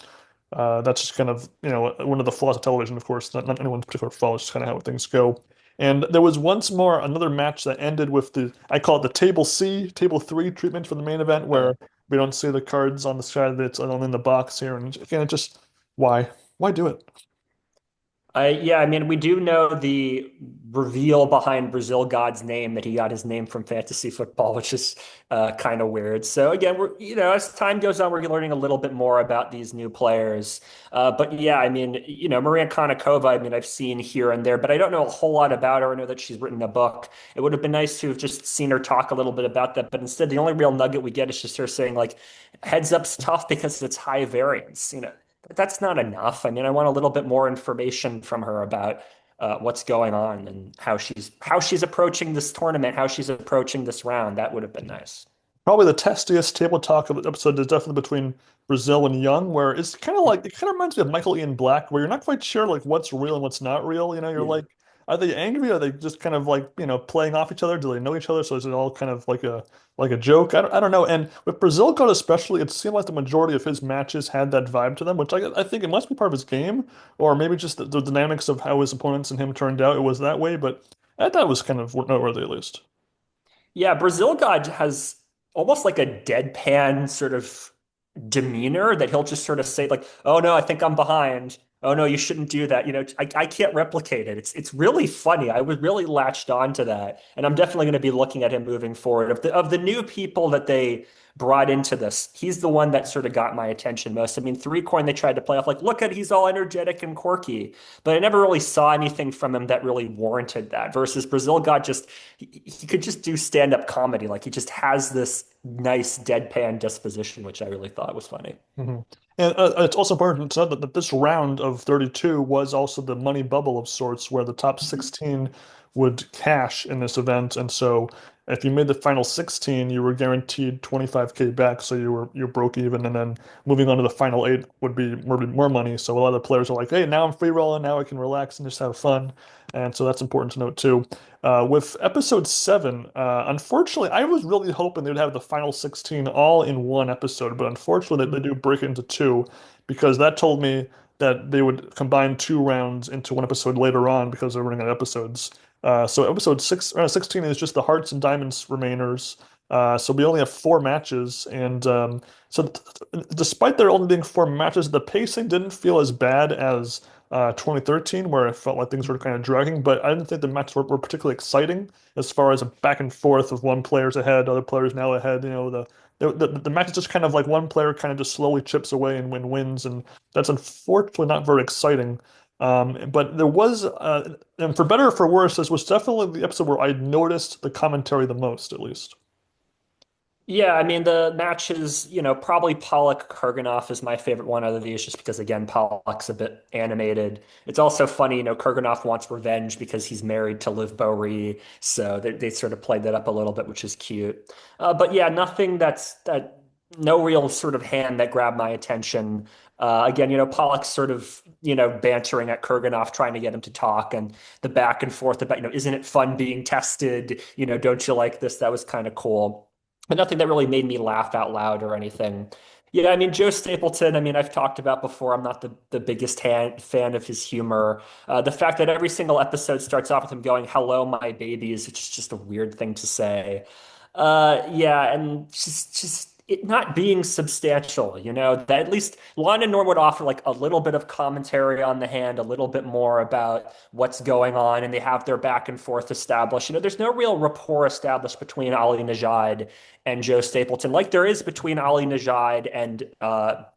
that's just kind of, one of the flaws of television, of course, not anyone's particular fault, it's just kind of how things go. And there was once more another match that ended with I call it the table C, table 3 treatment for the main event, Uh, where we don't see the cards on the side that's in the box here. And again, it just, why? Why do it? yeah, I mean, we do know the reveal behind Brazil God's name that he got his name from fantasy football, which is kind of weird. So again, as time goes on, we're learning a little bit more about these new players. But yeah, I mean, Maria Konnikova, I mean, I've seen here and there, but I don't know a whole lot about her. I know that she's written a book. It would have been nice to have just seen her talk a little bit about that. But instead, the only real nugget we get is just her saying like, heads up's tough because it's high variance. That's not enough. I mean, I want a little bit more information from her about what's going on and how she's approaching this tournament, how she's approaching this round. That would have been nice. Probably the testiest table talk of the episode is definitely between Brazil and Young, where it kind of reminds me of Michael Ian Black, where you're not quite sure like what's real and what's not real. You're Yeah. like, Are they angry? Are they just kind of like, playing off each other? Do they know each other? So is it all kind of like a joke? I don't know. And with Brazil God especially, it seemed like the majority of his matches had that vibe to them, which I think it must be part of his game, or maybe just the dynamics of how his opponents and him turned out. It was that way, but I thought it was kind of noteworthy at least. Yeah, Brazil God has almost like a deadpan sort of demeanor that he'll just sort of say like, "Oh no, I think I'm behind. Oh no, you shouldn't do that." I can't replicate it. It's really funny. I was really latched on to that, and I'm definitely going to be looking at him moving forward. Of the new people that they brought into this, he's the one that sort of got my attention most. I mean, three coin they tried to play off like, look at he's all energetic and quirky, but I never really saw anything from him that really warranted that. Versus Brazil got just he could just do stand-up comedy. Like he just has this nice deadpan disposition, which I really thought was funny. hmm And it's also important to note that this round of 32 was also the money bubble of sorts, where the top 16 would cash in this event. And so, if you made the final 16, you were guaranteed 25K back, so you broke even. And then moving on to the final eight would be more money. So a lot of the players are like, "Hey, now I'm free rolling. Now I can relax and just have fun." And so that's important to note too. With episode seven, unfortunately, I was really hoping they'd have the final 16 all in one episode, but unfortunately, they do break it into two because that told me that they would combine two rounds into one episode later on because they're running out of episodes. So episode 16 is just the Hearts and Diamonds remainers. So we only have four matches, and despite there only being four matches, the pacing didn't feel as bad as 2013, where it felt like things were kind of dragging. But I didn't think the matches were particularly exciting as far as a back and forth of one player's ahead, other players now ahead. The match is just kind of like one player kind of just slowly chips away and wins, and that's unfortunately not very exciting. But there was, and for better or for worse, this was definitely the episode where I noticed the commentary the most, at least. Yeah, I mean the matches, probably Pollock Kurganov is my favorite one out of these, just because again Pollock's a bit animated. It's also funny, Kurganov wants revenge because he's married to Liv Boeree, so they sort of played that up a little bit, which is cute. But yeah, nothing no real sort of hand that grabbed my attention. Again, Pollock's sort of bantering at Kurganov, trying to get him to talk, and the back and forth about isn't it fun being tested? Don't you like this? That was kind of cool, but nothing that really made me laugh out loud or anything. Yeah, I mean, Joe Stapleton, I mean, I've talked about before, I'm not the biggest fan of his humor. The fact that every single episode starts off with him going, "Hello, my babies," which is just a weird thing to say. Yeah, and just it not being substantial, that at least Lon and Norm would offer like a little bit of commentary on the hand, a little bit more about what's going on, and they have their back and forth established. There's no real rapport established between Ali Najad and Joe Stapleton, like there is between Ali Najad and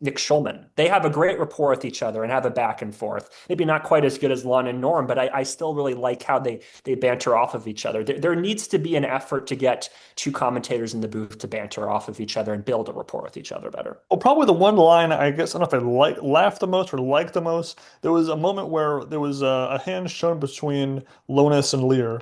Nick Schulman. They have a great rapport with each other and have a back and forth. Maybe not quite as good as Lon and Norm, but I still really like how they banter off of each other. There needs to be an effort to get two commentators in the booth to banter off of each other and build a rapport with each other better. Well, probably the one line I guess I don't know if I laughed the most or liked the most. There was a moment where there was a hand shown between Lonis and Lear,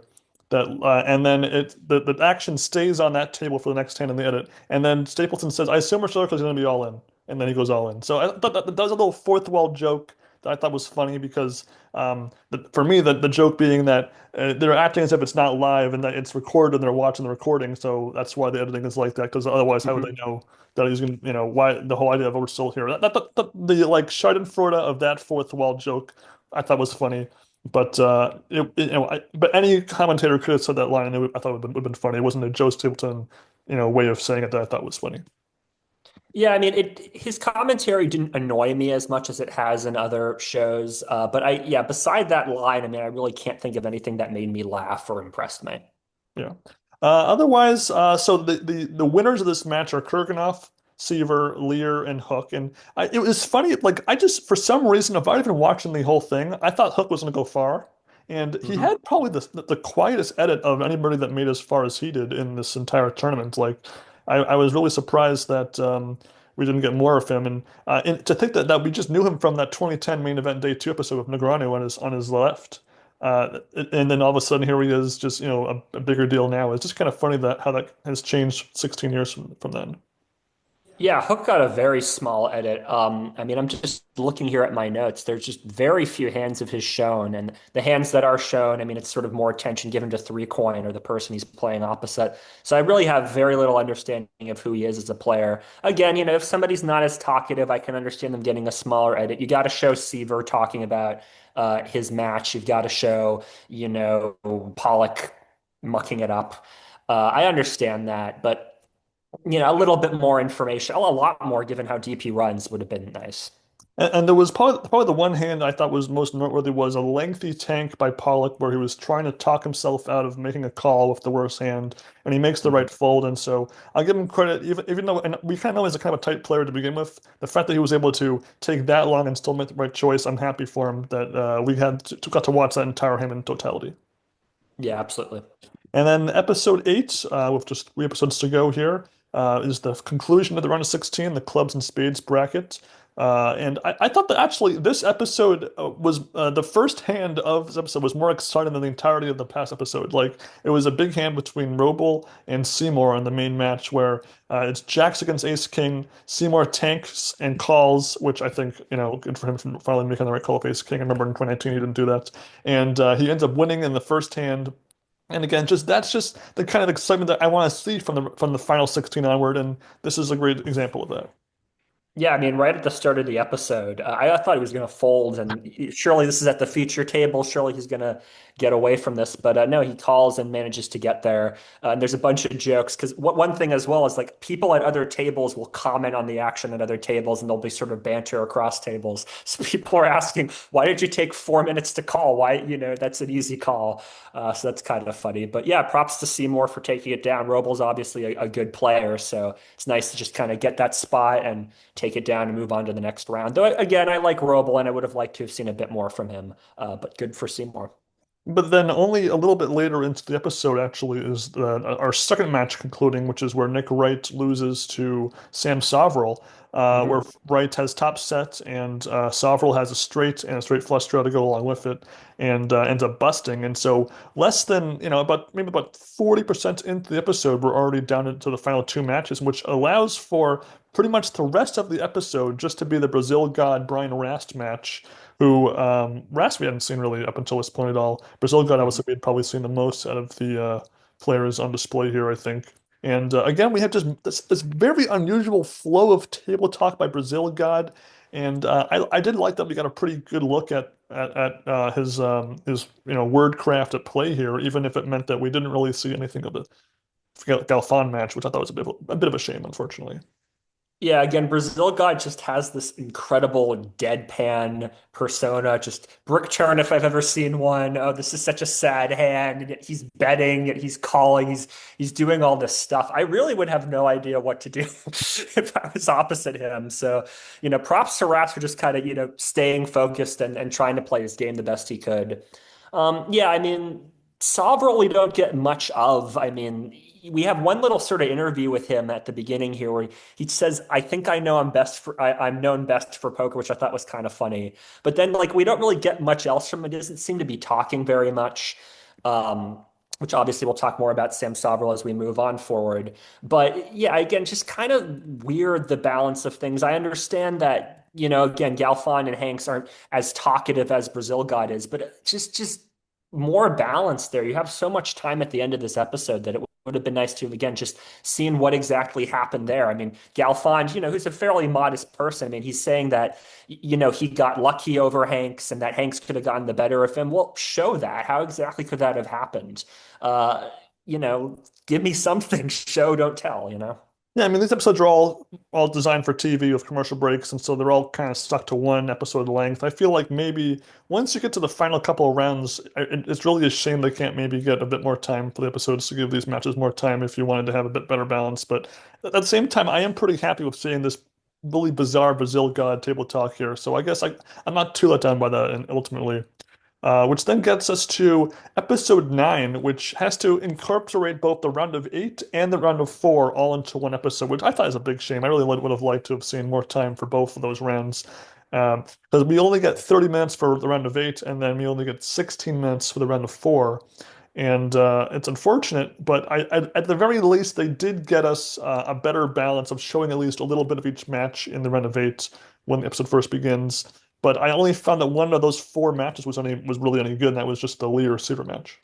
and then the action stays on that table for the next hand in the edit, and then Stapleton says, "I assume we're sure because he's going to be all in," and then he goes all in. So I thought that was a little fourth wall joke that I thought was funny because for me the joke being that they're acting as if it's not live and that it's recorded and they're watching the recording, so that's why the editing is like that. Because otherwise, how would they Mhm. know that he's gonna, why the whole idea of we're still here? The like Schadenfreude of that fourth wall joke, I thought was funny. But but any commentator could have said that line, and I thought would have been funny. It wasn't a Joe Stapleton, way of saying it that I thought was funny. Yeah, I mean, his commentary didn't annoy me as much as it has in other shows. But yeah, beside that line, I mean, I really can't think of anything that made me laugh or impressed me. Yeah. Otherwise, so the winners of this match are Kurganov, Seaver, Lear, and Hook. And it was funny, like I just for some reason, if I'd been watching the whole thing, I thought Hook was going to go far, and he Mhm. had probably the quietest edit of anybody that made as far as he did in this entire tournament. Like, I was really surprised that we didn't get more of him, and to think that we just knew him from that 2010 main event day two episode with Negreanu on his left. And then all of a sudden here he is just, a bigger deal now. It's just kind of funny that how that has changed 16 years from then. Yeah, Hook got a very small edit. I mean, I'm just looking here at my notes. There's just very few hands of his shown, and the hands that are shown, I mean, it's sort of more attention given to three coin or the person he's playing opposite. So I really have very little understanding of who he is as a player. Again, if somebody's not as talkative, I can understand them getting a smaller edit. You got to show Seaver talking about his match. You've got to show, Pollock mucking it up. I understand that, but a little bit more information, a lot more given how deep he runs would have been nice. And there was probably the one hand I thought was most noteworthy was a lengthy tank by Pollock where he was trying to talk himself out of making a call with the worst hand, and he makes the Mhm. right fold. And so I'll give him credit, even though and we kind of know he's a kind of a tight player to begin with. The fact that he was able to take that long and still make the right choice, I'm happy for him that got to watch that entire hand in totality. Yeah, absolutely. And then episode 8, with just 3 episodes to go here, is the conclusion of the round of 16, the clubs and spades bracket. And I thought that actually this episode was the first hand of this episode was more exciting than the entirety of the past episode. Like it was a big hand between Roble and Seymour in the main match where it's Jacks against Ace King. Seymour tanks and calls, which I think, good for him for finally making the right call of Ace King. I remember in 2019 he didn't do that. And he ends up winning in the first hand. And again, just that's just the kind of excitement that I want to see from the final 16 onward, and this is a great example of that. Yeah, I mean, right at the start of the episode, I thought he was going to fold, and surely this is at the feature table. Surely he's going to get away from this, but no, he calls and manages to get there. And there's a bunch of jokes because one thing as well is like people at other tables will comment on the action at other tables, and there'll be sort of banter across tables. So people are asking, "Why did you take 4 minutes to call? Why, that's an easy call." So that's kind of funny. But yeah, props to Seymour for taking it down. Robel's obviously a good player, so it's nice to just kind of get that spot and take it down and move on to the next round. Though again, I like Roble and I would have liked to have seen a bit more from him, but good for Seymour. But then only a little bit later into the episode actually is our second match concluding, which is where Nick Wright loses to Sam Soverel, where Mhm. Wright has top set and Soverel has a straight and a straight flush draw to go along with it, and ends up busting. And so less than about 40% into the episode, we're already down into the final two matches, which allows for pretty much the rest of the episode just to be the Brazil God Brian Rast match who Rast we hadn't seen really up until this point at all. Brazil God, Mhm. obviously, we had probably seen the most out of the players on display here, I think. And again, we have just this very unusual flow of table talk by Brazil God, and I did like that we got a pretty good look at his word craft at play here, even if it meant that we didn't really see anything of the Galfon match, which I thought was a bit of a shame, unfortunately. Yeah, again, Brazil God just has this incredible deadpan persona, just brick turn if I've ever seen one. Oh, this is such a sad hand, and yet he's betting, and he's calling, he's doing all this stuff. I really would have no idea what to do if I was opposite him. So, props to Raps for just kind of, staying focused and trying to play his game the best he could. Yeah, I mean, Sovereign we don't get much of. I mean, we have one little sort of interview with him at the beginning here where he says, "I think I know I'm known best for poker," which I thought was kind of funny. But then like we don't really get much else from him. He doesn't seem to be talking very much. Um, which obviously we'll talk more about Sam Soverel as we move on forward. But yeah, again, just kind of weird the balance of things. I understand that, again, Galfon and Hanks aren't as talkative as Brazil God is, but just more balance there. You have so much time at the end of this episode that it would have been nice to have, again, just seen what exactly happened there. I mean, Galfond, who's a fairly modest person. I mean, he's saying that, he got lucky over Hanks and that Hanks could have gotten the better of him. Well, show that. How exactly could that have happened? Uh, you know, give me something. Show, don't tell. Yeah, I mean these episodes are all designed for TV with commercial breaks, and so they're all kind of stuck to one episode length. I feel like maybe once you get to the final couple of rounds, it's really a shame they can't maybe get a bit more time for the episodes to give these matches more time if you wanted to have a bit better balance. But at the same time, I am pretty happy with seeing this really bizarre Brazil God table talk here. So I guess I'm not too let down by that, and ultimately. Which then gets us to episode 9, which has to incorporate both the round of 8 and the round of 4 all into one episode, which I thought is a big shame. I really would have liked to have seen more time for both of those rounds. Because we only get 30 minutes for the round of 8, and then we only get 16 minutes for the round of 4. And it's unfortunate, but at the very least, they did get us a better balance of showing at least a little bit of each match in the Renovate when the episode first begins. But I only found that one of those four matches was really any good, and that was just the Lee receiver match.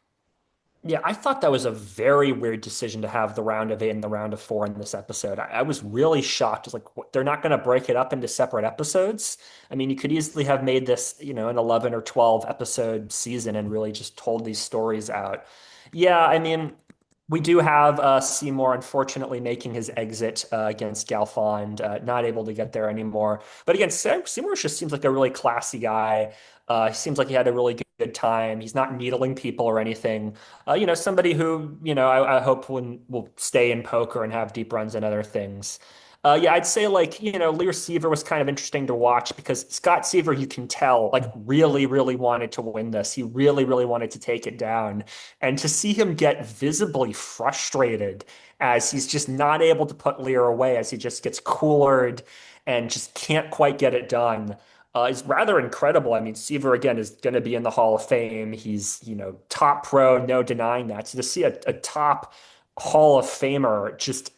Yeah, I thought that was a very weird decision to have the round of eight and the round of four in this episode. I was really shocked. It's like they're not going to break it up into separate episodes. I mean, you could easily have made this, an 11 or 12 episode season and really just told these stories out. Yeah, I mean, we do have Seymour unfortunately making his exit against Galfond, not able to get there anymore. But again, Seymour just seems like a really classy guy. He seems like he had a really good time. He's not needling people or anything. Somebody who, I hope will stay in poker and have deep runs and other things. Yeah, I'd say like, Lear Seaver was kind of interesting to watch because Scott Seaver, you can tell, like really, really wanted to win this. He really, really wanted to take it down. And to see him get visibly frustrated as he's just not able to put Lear away, as he just gets coolered and just can't quite get it done, is rather incredible. I mean, Seaver again is going to be in the Hall of Fame. He's, top pro, no denying that. So to see a top Hall of Famer just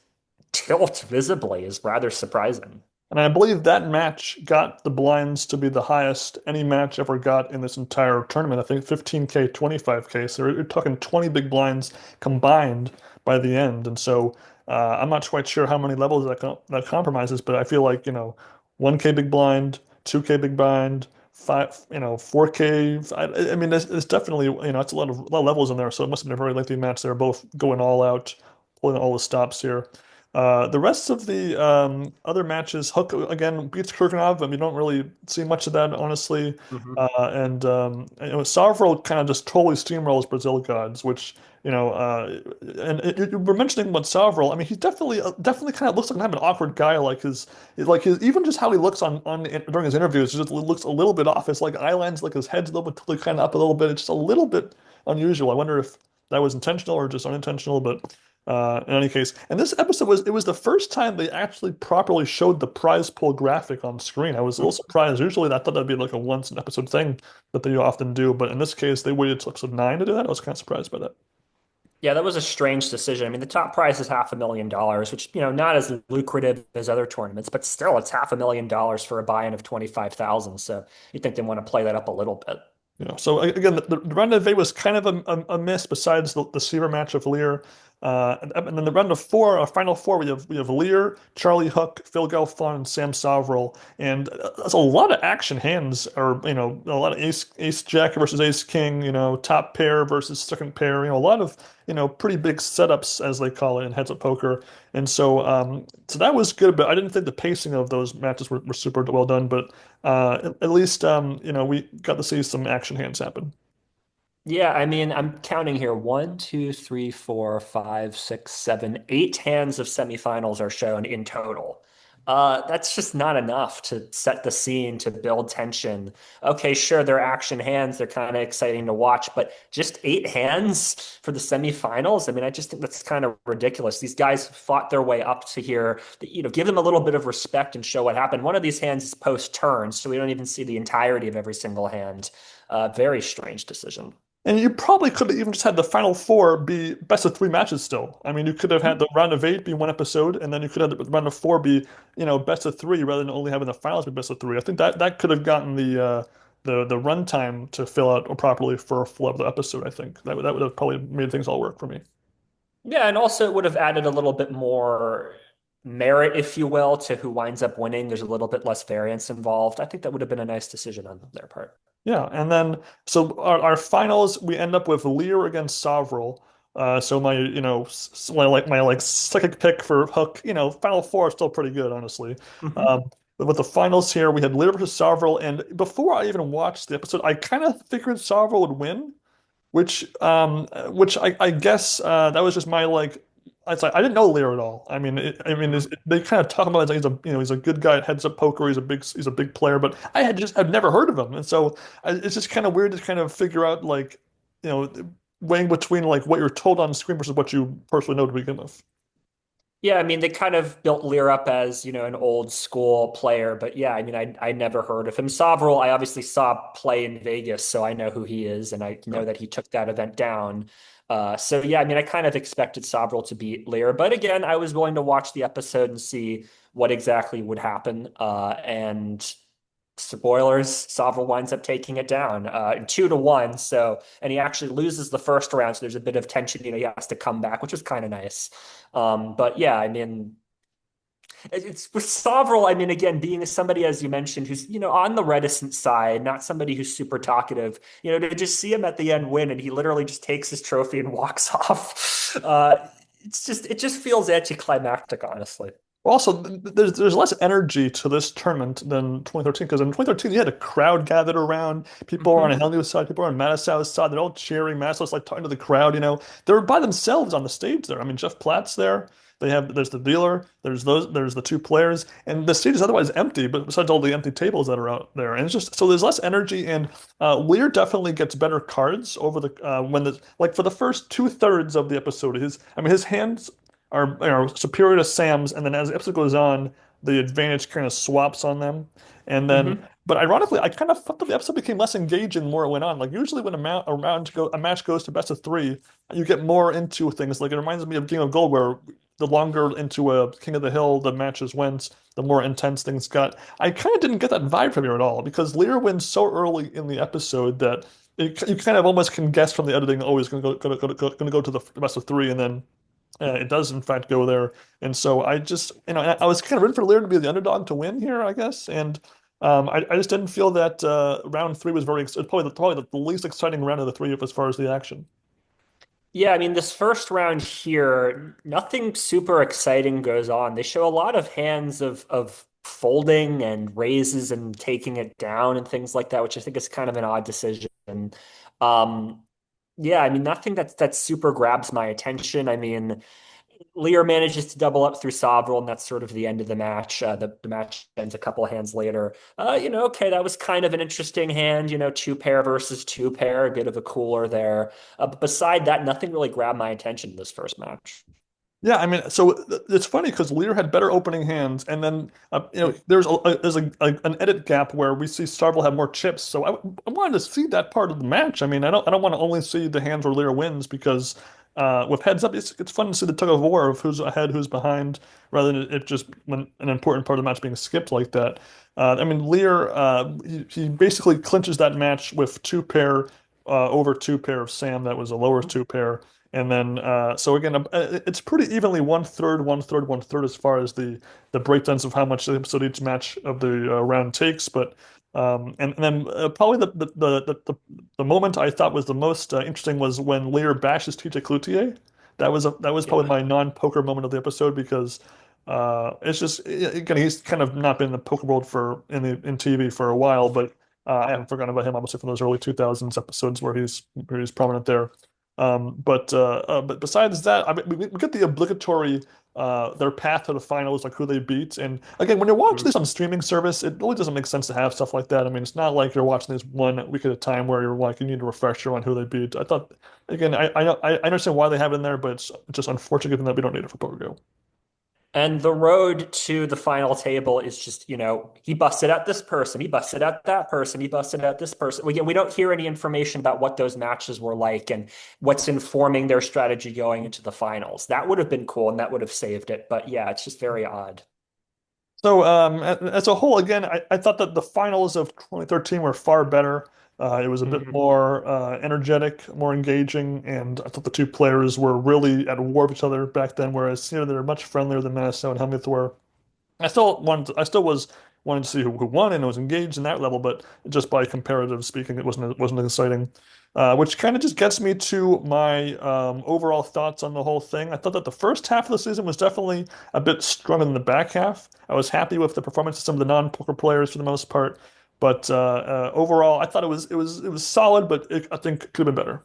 tilt visibly is rather surprising. And I believe that match got the blinds to be the highest any match ever got in this entire tournament. I think 15K, 25K. So you're talking 20 big blinds combined by the end. And so I'm not quite sure how many levels that compromises, but I feel like, 1K big blind, 2K big blind, 4K. I mean, it's definitely, it's a lot of levels in there. So it must have been a very lengthy match. They're both going all out, pulling all the stops here. The rest of the other matches, Hook again beats Kurganov, and we don't really see much of that, honestly. Mhm. Savril kind of just totally steamrolls Brazil Gods, which you were mentioning about Savril. I mean, he definitely kind of looks like kind of an awkward guy. Like his even just how he looks on during his interviews just looks a little bit off. It's like eyelines, like his head's a little bit tilted kind of up a little bit. It's just a little bit unusual. I wonder if that was intentional or just unintentional, but. In any case, and this episode was the first time they actually properly showed the prize pool graphic on screen. I was a little surprised. Usually, I thought that'd be like a once an episode thing that they often do, but in this case, they waited till episode 9 to do that. I was kind of surprised by that. Yeah, that was a strange decision. I mean, the top prize is $500,000, which, not as lucrative as other tournaments, but still it's $500,000 for a buy-in of 25,000. So you think they want to play that up a little bit. So again, the round of eight was kind of a miss besides the Seaver match of Lear. And then the round of four, our final four, we have Lear, Charlie Hook, Phil Galfond, and Sam Soverel. And that's a lot of action hands, or a lot of Ace Jack versus Ace King, top pair versus second pair, a lot of pretty big setups as they call it in heads up poker. And so that was good, but I didn't think the pacing of those matches were super well done. But at least we got to see some action hands happen. Yeah, I mean, I'm counting here. One, two, three, four, five, six, seven, 8 hands of semifinals are shown in total. That's just not enough to set the scene, to build tension. Okay, sure, they're action hands. They're kind of exciting to watch, but just 8 hands for the semifinals? I mean, I just think that's kind of ridiculous. These guys fought their way up to here. Give them a little bit of respect and show what happened. One of these hands is post turn, so we don't even see the entirety of every single hand. Very strange decision. And you probably could have even just had the final four be best of three matches still. I mean, you could have had the round of eight be one episode, and then you could have the round of four be, best of three rather than only having the finals be best of three. I think that could have gotten the runtime to fill out properly for a full episode. I think that would have probably made things all work for me. Yeah, and also it would have added a little bit more merit, if you will, to who winds up winning. There's a little bit less variance involved. I think that would have been a nice decision on their part. Yeah, and then so our finals we end up with Lear against Sovril. So my my second pick for Hook, final four is still pretty good, honestly. Mhm. But with the finals here, we had Lear versus Sovril, and before I even watched the episode, I kind of figured Sovril would win, which I guess that was just my like. I didn't know Lear at all. I mean, they kind of talk about it as he's a good guy at heads up poker. He's a big player, but I've never heard of him, and so it's just kind of weird to kind of figure out like weighing between like what you're told on screen versus what you personally know to begin with. Yeah, I mean, they kind of built Lear up as, an old school player, but yeah, I mean, I never heard of him. Sovereign, I obviously saw play in Vegas, so I know who he is, and I know that he took that event down. So yeah, I mean, I kind of expected Sovereign to beat Lear, but again, I was willing to watch the episode and see what exactly would happen. And spoilers, Sovereign winds up taking it down, 2-1. So, and he actually loses the first round, so there's a bit of tension. He has to come back, which was kind of nice. But yeah, I mean, it's with Sovril. I mean, again, being somebody, as you mentioned, who's, on the reticent side, not somebody who's super talkative, to just see him at the end win and he literally just takes his trophy and walks off. It just feels anticlimactic, honestly. Also, there's less energy to this tournament than 2013 because in 2013 you had a crowd gathered around. People were on Mhm. Helmuth's side, people were on Mattisau's side. They're all cheering. Mattisau's like talking to the crowd. They were by themselves on the stage there. I mean, Jeff Platt's there. There's the dealer. There's the two players, and the stage is otherwise empty. But besides all the empty tables that are out there, and it's just so there's less energy. And Lear definitely gets better cards over the when the like for the first two-thirds of the episode. His hands are superior to Sam's, and then as the episode goes on, the advantage kind of swaps on them. And then, Hmm. but ironically, I kind of felt that the episode became less engaging the more it went on. Like usually when a match goes to best of three, you get more into things. Like it reminds me of Game of Gold, where the longer into a King of the Hill the matches went, the more intense things got. I kind of didn't get that vibe from here at all because Lear wins so early in the episode that you kind of almost can guess from the editing, oh, he's going to go to the best of three, and then it does, in fact, go there. And so I just, I was kind of rooting for Lear to be the underdog to win here, I guess. And I just didn't feel that round three was probably the least exciting round of the three as far as the action. Yeah, I mean, this first round here, nothing super exciting goes on. They show a lot of hands of folding and raises and taking it down and things like that, which I think is kind of an odd decision. Um, yeah, I mean, nothing that super grabs my attention. I mean, Lear manages to double up through Sovril, and that's sort of the end of the match. The match ends a couple of hands later. Okay, that was kind of an interesting hand, two pair versus two pair, a bit of a cooler there. But beside that, nothing really grabbed my attention in this first match. Yeah, I mean, so it's funny because Lear had better opening hands, and then there's an edit gap where we see Starvel have more chips. So I wanted to see that part of the match. I mean, I don't want to only see the hands where Lear wins because with heads up, it's fun to see the tug of war of who's ahead, who's behind, rather than it just when an important part of the match being skipped like that. I mean, Lear he basically clinches that match with two pair over two pair of Sam. That was a lower two pair. And then, so again, it's pretty evenly one third, one third, one third as far as the breakdowns of how much the episode each match of the round takes. But and then probably the moment I thought was the most interesting was when Lear bashes TJ Cloutier. That was probably Yeah. my non-poker moment of the episode because it's just again he's kind of not been in the poker world in TV for a while, but I haven't forgotten about him obviously from those early 2000s episodes where he's prominent there. But besides that, I mean, we get the obligatory their path to the finals, like who they beat. And again, when you're watching this on streaming service, it really doesn't make sense to have stuff like that. I mean, it's not like you're watching this 1 week at a time where you're like you need a refresher on who they beat. I thought again, I understand why they have it in there, but it's just unfortunate given that we don't need it for Poker. And the road to the final table is just, he busted out this person, he busted out that person, he busted out this person. We don't hear any information about what those matches were like and what's informing their strategy going into the finals. That would have been cool and that would have saved it. But yeah, it's just very odd. So, as a whole, again, I thought that the finals of 2013 were far better. It was a bit Mhm. more energetic, more engaging, and I thought the two players were really at war with each other back then, whereas here they're much friendlier than Manasseh and Helmuth were. I still was wanting to see who won and was engaged in that level, but just by comparative speaking, it wasn't exciting. Which kind of just gets me to my overall thoughts on the whole thing. I thought that the first half of the season was definitely a bit stronger than the back half. I was happy with the performance of some of the non-poker players for the most part, but overall, I thought it was solid, but I think it could have been better.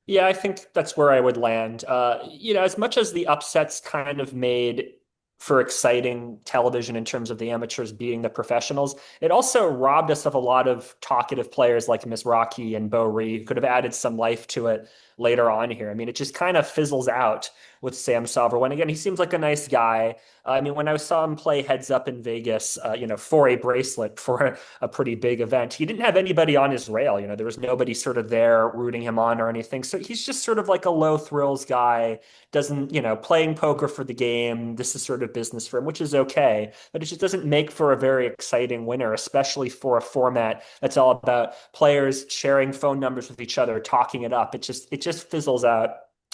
Yeah, I think that's where I would land. As much as the upsets kind of made for exciting television in terms of the amateurs beating the professionals, it also robbed us of a lot of talkative players like Miss Rocky and Bo Ree, who could have added some life to it later on here. I mean, it just kind of fizzles out with Sam Salver. When again, he seems like a nice guy. I mean, when I saw him play heads up in Vegas, for a bracelet for a pretty big event, he didn't have anybody on his rail. There was nobody sort of there rooting him on or anything. So he's just sort of like a low thrills guy. Doesn't, playing poker for the game. This is sort of business for him, which is okay, but it just doesn't make for a very exciting winner, especially for a format that's all about players sharing phone numbers with each other, talking it up. It just fizzles out.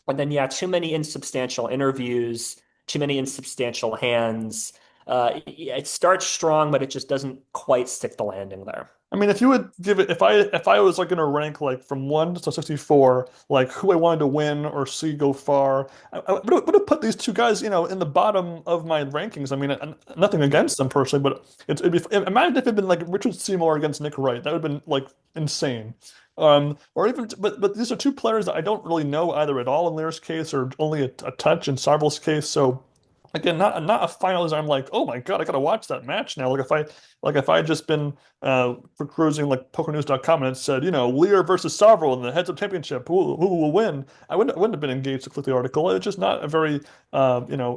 And then yeah, too many insubstantial interviews, too many insubstantial hands. It starts strong, but it just doesn't quite stick the landing there. I mean, if you would give it, if I was like gonna rank like from 1 to 64, like who I wanted to win or see go far, I would have put these two guys, in the bottom of my rankings. I mean, nothing against them personally, but imagine if it had been like Richard Seymour against Nick Wright. That would have been like insane. Or even, but these are two players that I don't really know either at all in Lear's case or only a touch in Sarvel's case. So again, not a finalist. I'm like, oh my God, I gotta watch that match now. Like if I had just been for cruising like pokernews.com and it said, Lear versus Sarvel in the heads up championship, who will win? I wouldn't have been engaged to click the article. It's just not a very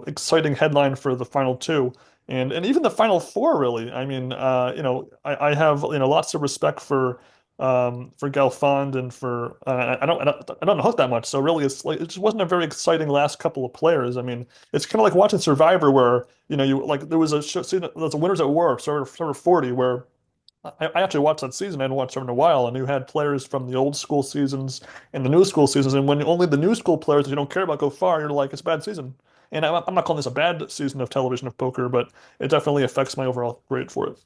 exciting headline for the final two. And even the final four, really. I mean, I have lots of respect for Galfond and for I don't know that much. So really, it's like it just wasn't a very exciting last couple of players. I mean, it's kind of like watching Survivor, where you like there was a show, see, there's a Winners at War, Survivor 40, where I actually watched that season. I hadn't watched it in a while, and you had players from the old school seasons and the new school seasons. And when only the new school players that you don't care about go far, you're like, it's a bad season. And I'm not calling this a bad season of television of poker, but it definitely affects my overall grade for it.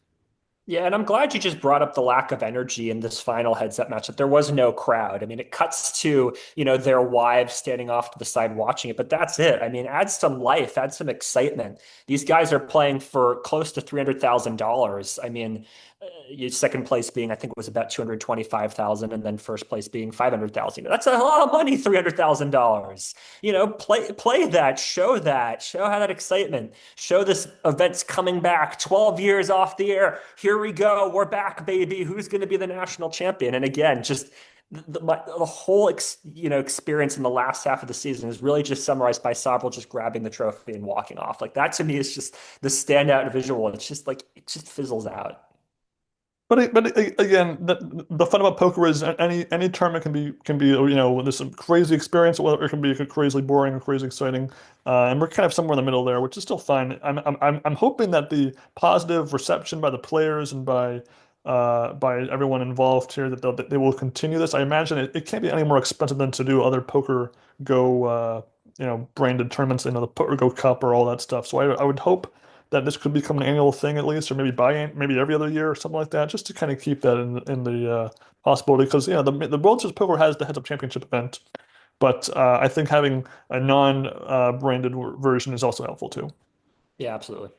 Yeah, and I'm glad you just brought up the lack of energy in this final heads-up matchup. There was no crowd. I mean, it cuts to, their wives standing off to the side watching it, but that's it. I mean, add some life, add some excitement. These guys are playing for close to $300,000. I mean, second place being, I think it was about 225,000, and then first place being 500,000. That's a lot of money, $300,000. Play that, show how that excitement, show this event's coming back 12 years off the air. Here we go. We're back, baby. Who's going to be the national champion? And again, just the whole experience in the last half of the season is really just summarized by Sabral just grabbing the trophy and walking off. Like that to me is just the standout visual. It's just like it just fizzles out. Again, the fun about poker is any tournament can be there's some crazy experience, or it can be crazy boring or crazy exciting, and we're kind of somewhere in the middle there, which is still fine. I'm hoping that the positive reception by the players and by everyone involved here that they will continue this. I imagine it can't be any more expensive than to do other poker go branded tournaments, the Poker Go Cup or all that stuff. So I would hope that this could become an annual thing at least, or maybe every other year or something like that, just to kind of keep that in the possibility. Because the World Series of Poker has the Heads Up Championship event, but I think having a non-branded version is also helpful too. Yeah, absolutely.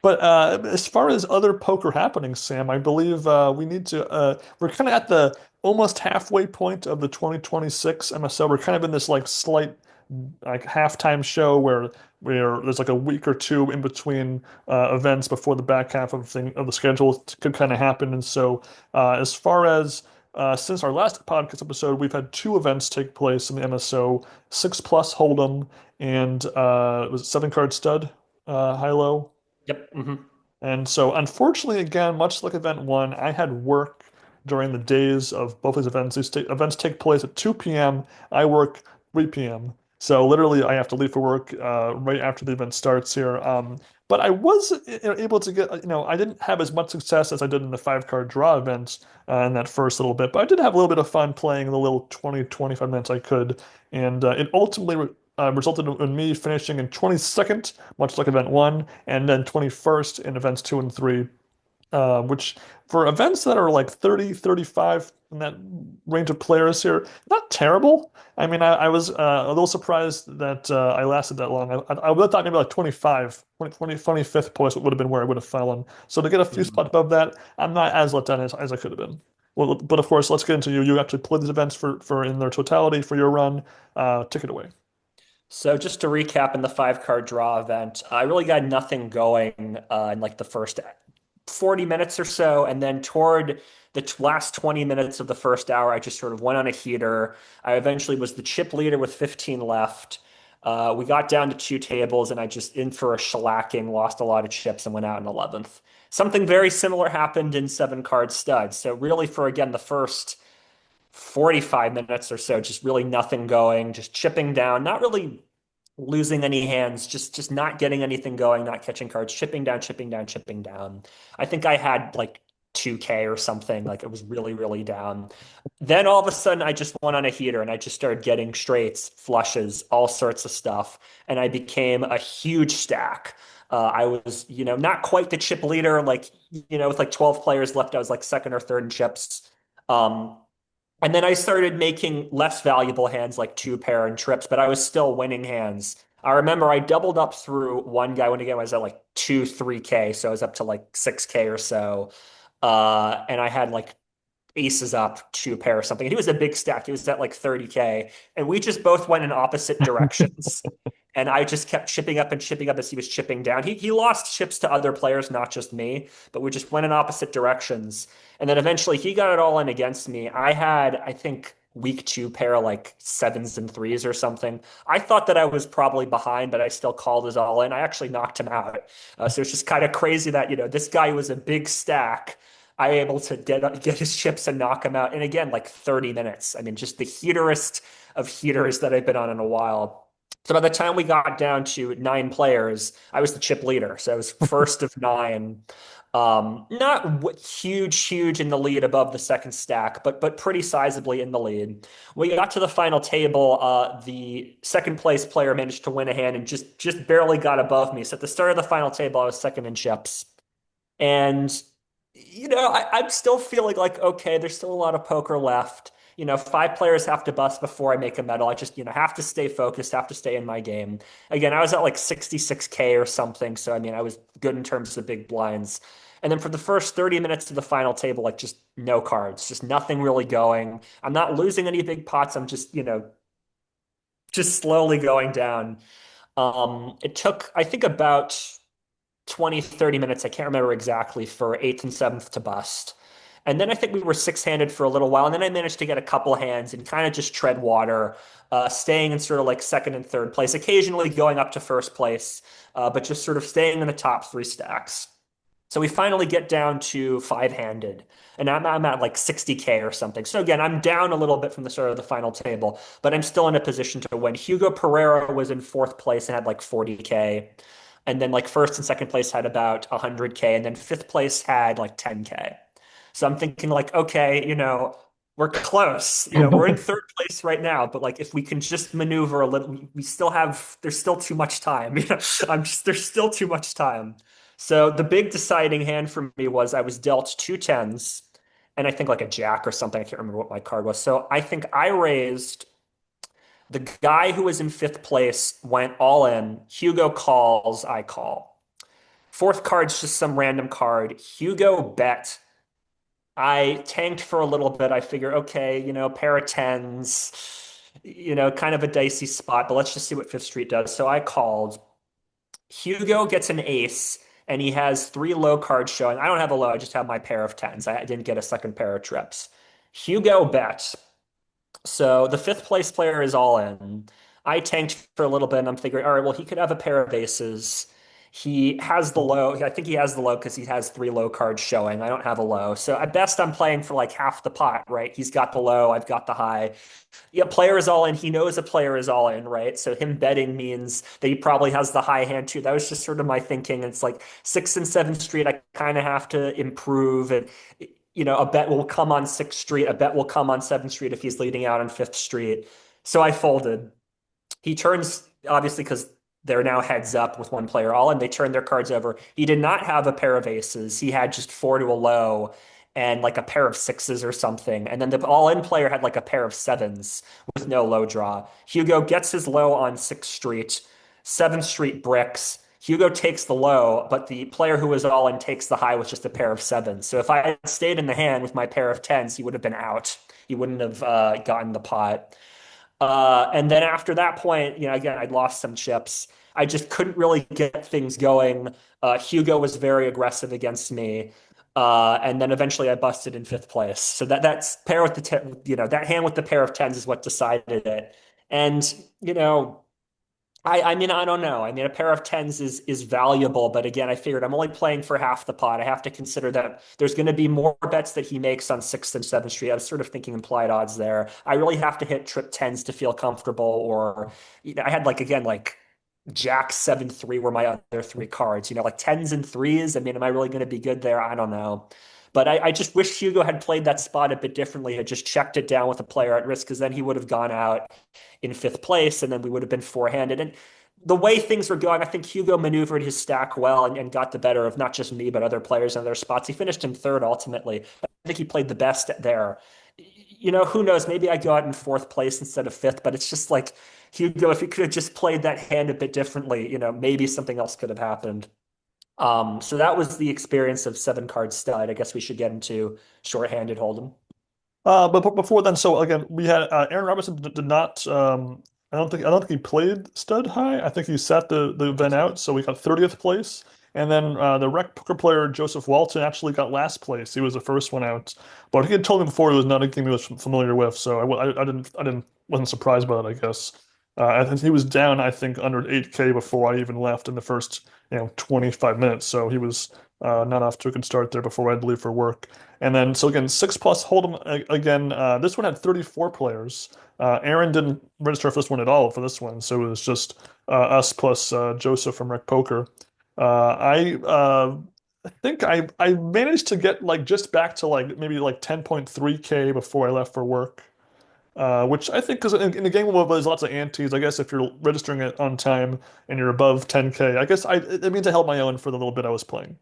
But as far as other poker happenings, Sam, I believe we need to. We're kind of at the almost halfway point of the 2026 MSO. We're kind of in this like slight like halftime show where there's like a week or two in between events before the back half of the schedule could kind of happen. And so as far as since our last podcast episode, we've had two events take place in the MSO: 6+ Hold'em and was it 7 card stud high low. Yep. And so, unfortunately, again, much like event one, I had work during the days of both these events. These events take place at 2 p.m. I work 3 p.m. So literally, I have to leave for work right after the event starts here. But I was able to get, I didn't have as much success as I did in the 5 card draw events in that first little bit, but I did have a little bit of fun playing the little 20, 25 minutes I could. And it ultimately resulted in me finishing in 22nd, much like event one, and then 21st in events two and three, which for events that are like 30, 35 in that range of players here, not terrible. I mean, I was a little surprised that I lasted that long. I would have thought maybe like 25, 25th place would have been where I would have fallen. So to get a few Hmm. spots above that, I'm not as let down as I could have been. Well, but of course, let's get into you. You actually played these events for in their totality for your run. Take it away. So just to recap in the 5 card draw event, I really got nothing going in like the first 40 minutes or so. And then toward the last 20 minutes of the first hour, I just sort of went on a heater. I eventually was the chip leader with 15 left. We got down to two tables, and I just in for a shellacking, lost a lot of chips, and went out in 11th. Something very similar happened in seven card studs. So really, for again the first 45 minutes or so, just really nothing going, just chipping down, not really losing any hands, just not getting anything going, not catching cards, chipping down, chipping down, chipping down. I think I had like 2K or something, like it was really, really down. Then all of a sudden I just went on a heater and I just started getting straights, flushes, all sorts of stuff, and I became a huge stack. I was, not quite the chip leader, like, with like 12 players left, I was like second or third in chips. Um, and then I started making less valuable hands like two pair and trips, but I was still winning hands. I remember I doubled up through one guy when again I was at like 3K, so I was up to like 6K or so. And I had like aces up two pair or something. And he was a big stack. He was at like 30K. And we just both went in opposite directions. And I just kept chipping up and chipping up as he was chipping down. He lost chips to other players, not just me, but we just went in opposite directions. And then eventually he got it all in against me. I had, I think, week two pair like sevens and threes or something. I thought that I was probably behind, but I still called his all in. I actually knocked him out. So it's just kind of crazy that, this guy was a big stack. I able to get his chips and knock him out. And again, like 30 minutes. I mean, just the heaterest of heaters that I've been on in a while. So by the time we got down to nine players, I was the chip leader. So I was first of nine. Not huge in the lead above the second stack, but pretty sizably in the lead. When we got to the final table, the second place player managed to win a hand and just barely got above me. So at the start of the final table, I was second in chips. And, I'm still feeling like, okay, there's still a lot of poker left. Five players have to bust before I make a medal. I just, have to stay focused, have to stay in my game. Again, I was at like 66K or something. So, I mean, I was good in terms of big blinds. And then for the first 30 minutes to the final table, like just no cards, just nothing really going. I'm not losing any big pots. I'm just, just slowly going down. It took, I think, about 20, 30 minutes. I can't remember exactly for eighth and seventh to bust. And then I think we were six-handed for a little while. And then I managed to get a couple hands and kind of just tread water, staying in sort of like second and third place, occasionally going up to first place, but just sort of staying in the top three stacks. So we finally get down to five-handed, and I'm at like 60K or something. So again, I'm down a little bit from the start of the final table, but I'm still in a position to win. Hugo Pereira was in fourth place and had like 40K. And then like first and second place had about 100K, and then fifth place had like 10K. So I'm thinking like, okay, we're close. We're in third place right now, but like if we can just maneuver a little, we still have, there's still too much time. There's still too much time. So the big deciding hand for me was I was dealt two tens and I think like a jack or something. I can't remember what my card was. So I think I raised the guy who was in fifth place went all in. Hugo calls, I call. Fourth card's just some random card. Hugo bet. I tanked for a little bit. I figure, okay, pair of tens, kind of a dicey spot, but let's just see what Fifth Street does. So I called. Hugo gets an ace, and he has three low cards showing. I don't have a low, I just have my pair of tens. I didn't get a second pair of trips. Hugo bets. So the fifth place player is all in. I tanked for a little bit and I'm figuring, all right, well, he could have a pair of aces. He has the low. I think he has the low because he has three low cards showing. I don't have a low. So at best, I'm playing for like half the pot, right? He's got the low. I've got the high. Yeah, player is all in. He knows a player is all in, right? So him betting means that he probably has the high hand too. That was just sort of my thinking. It's like sixth and seventh street. I kind of have to improve and a bet will come on Sixth Street, a bet will come on Seventh Street if he's leading out on Fifth Street. So I folded. He turns, obviously, because they're now heads up with one player all, and they turn their cards over. He did not have a pair of aces. He had just four to a low and like a pair of sixes or something. And then the all-in player had like a pair of sevens with no low draw. Hugo gets his low on Sixth Street. Seventh Street bricks. Hugo takes the low, but the player who was all in takes the high with just a pair of sevens. So if I had stayed in the hand with my pair of tens, he would have been out. He wouldn't have gotten the pot. And then after that point, again, I'd lost some chips. I just couldn't really get things going. Hugo was very aggressive against me. And then eventually I busted in fifth place. So that's pair with the that hand with the pair of tens is what decided it. And, you know, I mean, I don't know. I mean, a pair of tens is valuable, but again, I figured I'm only playing for half the pot. I have to consider that there's going to be more bets that he makes on sixth and seventh street. I was sort of thinking implied odds there. I really have to hit trip tens to feel comfortable, or I had like again like Jack 7-3 were my other three cards. Like tens and threes. I mean, am I really going to be good there? I don't know. But I just wish Hugo had played that spot a bit differently, had just checked it down with a player at risk, because then he would have gone out in fifth place, and then we would have been four-handed. And the way things were going, I think Hugo maneuvered his stack well and got the better of not just me, but other players in their spots. He finished in third ultimately. I think he played the best there. Who knows? Maybe I go out in fourth place instead of fifth, but it's just like Hugo, if he could have just played that hand a bit differently, maybe something else could have happened. So that was the experience of seven card stud. I guess we should get into shorthanded hold'em. But before then, so again, we had Aaron Robinson did not. I don't think he played stud high. I think he sat the event out, so we got 30th place. And then the rec poker player Joseph Walton actually got last place. He was the first one out, but he had told me before it was not a game he was familiar with, so I wasn't surprised by it, I guess. I think he was down, I think, under 8K before I even left in the first 25 minutes. So he was not off to a good start there before I had to leave for work. And then, so again, six plus Hold'em again. This one had 34 players. Aaron didn't register for this one at all for this one, so it was just us plus Joseph from Rec Poker. I think I managed to get like just back to like maybe like 10.3K before I left for work. Which I think because in a game where there's lots of antes, I guess if you're registering it on time and you're above 10K, I guess it means I held my own for the little bit I was playing.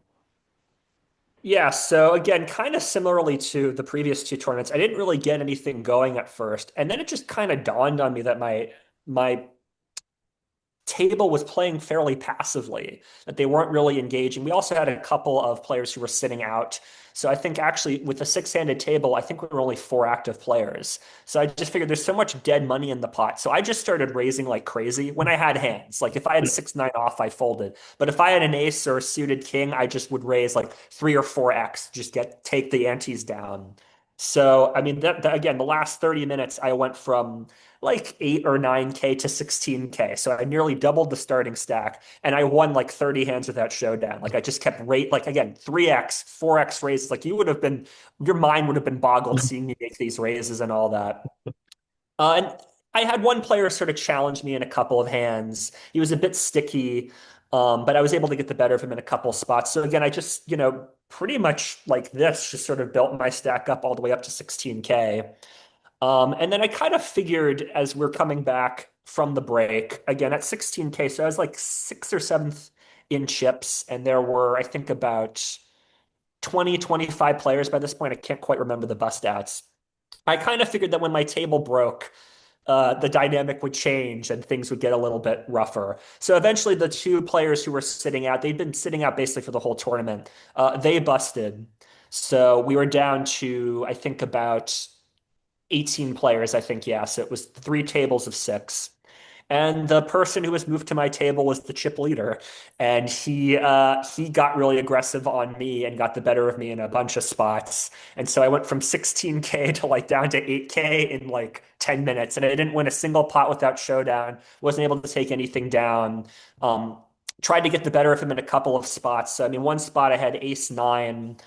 Yeah, so again, kind of similarly to the previous two tournaments, I didn't really get anything going at first, and then it just kind of dawned on me that my table was playing fairly passively, that they weren't really engaging. We also had a couple of players who were sitting out. So I think actually with the six-handed table, I think we were only four active players. So I just figured there's so much dead money in the pot. So I just started raising like crazy when I had hands. Like if I had Yeah. 6-9 off, I folded. But if I had an ace or a suited king, I just would raise like 3 or 4x, just take the antes down. So I mean that again, the last 30 minutes I went from like 8 or 9K to 16K. So I nearly doubled the starting stack, and I won like 30 hands without showdown. Like I just kept like again, 3x, 4x raises. Like your mind would have been boggled seeing me make these raises and all that. And I had one player sort of challenge me in a couple of hands. He was a bit sticky, but I was able to get the better of him in a couple spots. So again, I just, pretty much like this, just sort of built my stack up all the way up to 16K. And then I kind of figured as we're coming back from the break, again at 16K, so I was like sixth or seventh in chips, and there were, I think, about 20, 25 players by this point. I can't quite remember the bust outs. I kind of figured that when my table broke, the dynamic would change and things would get a little bit rougher. So eventually, the two players who were sitting out, they'd been sitting out basically for the whole tournament, they busted. So we were down to, I think, about 18 players, I think, yes. It was three tables of six. And the person who was moved to my table was the chip leader, and he got really aggressive on me and got the better of me in a bunch of spots. And so I went from 16K to like down to 8K in like 10 minutes, and I didn't win a single pot without showdown. Wasn't able to take anything down. Um, Tried to get the better of him in a couple of spots. So, I mean, one spot I had ace nine.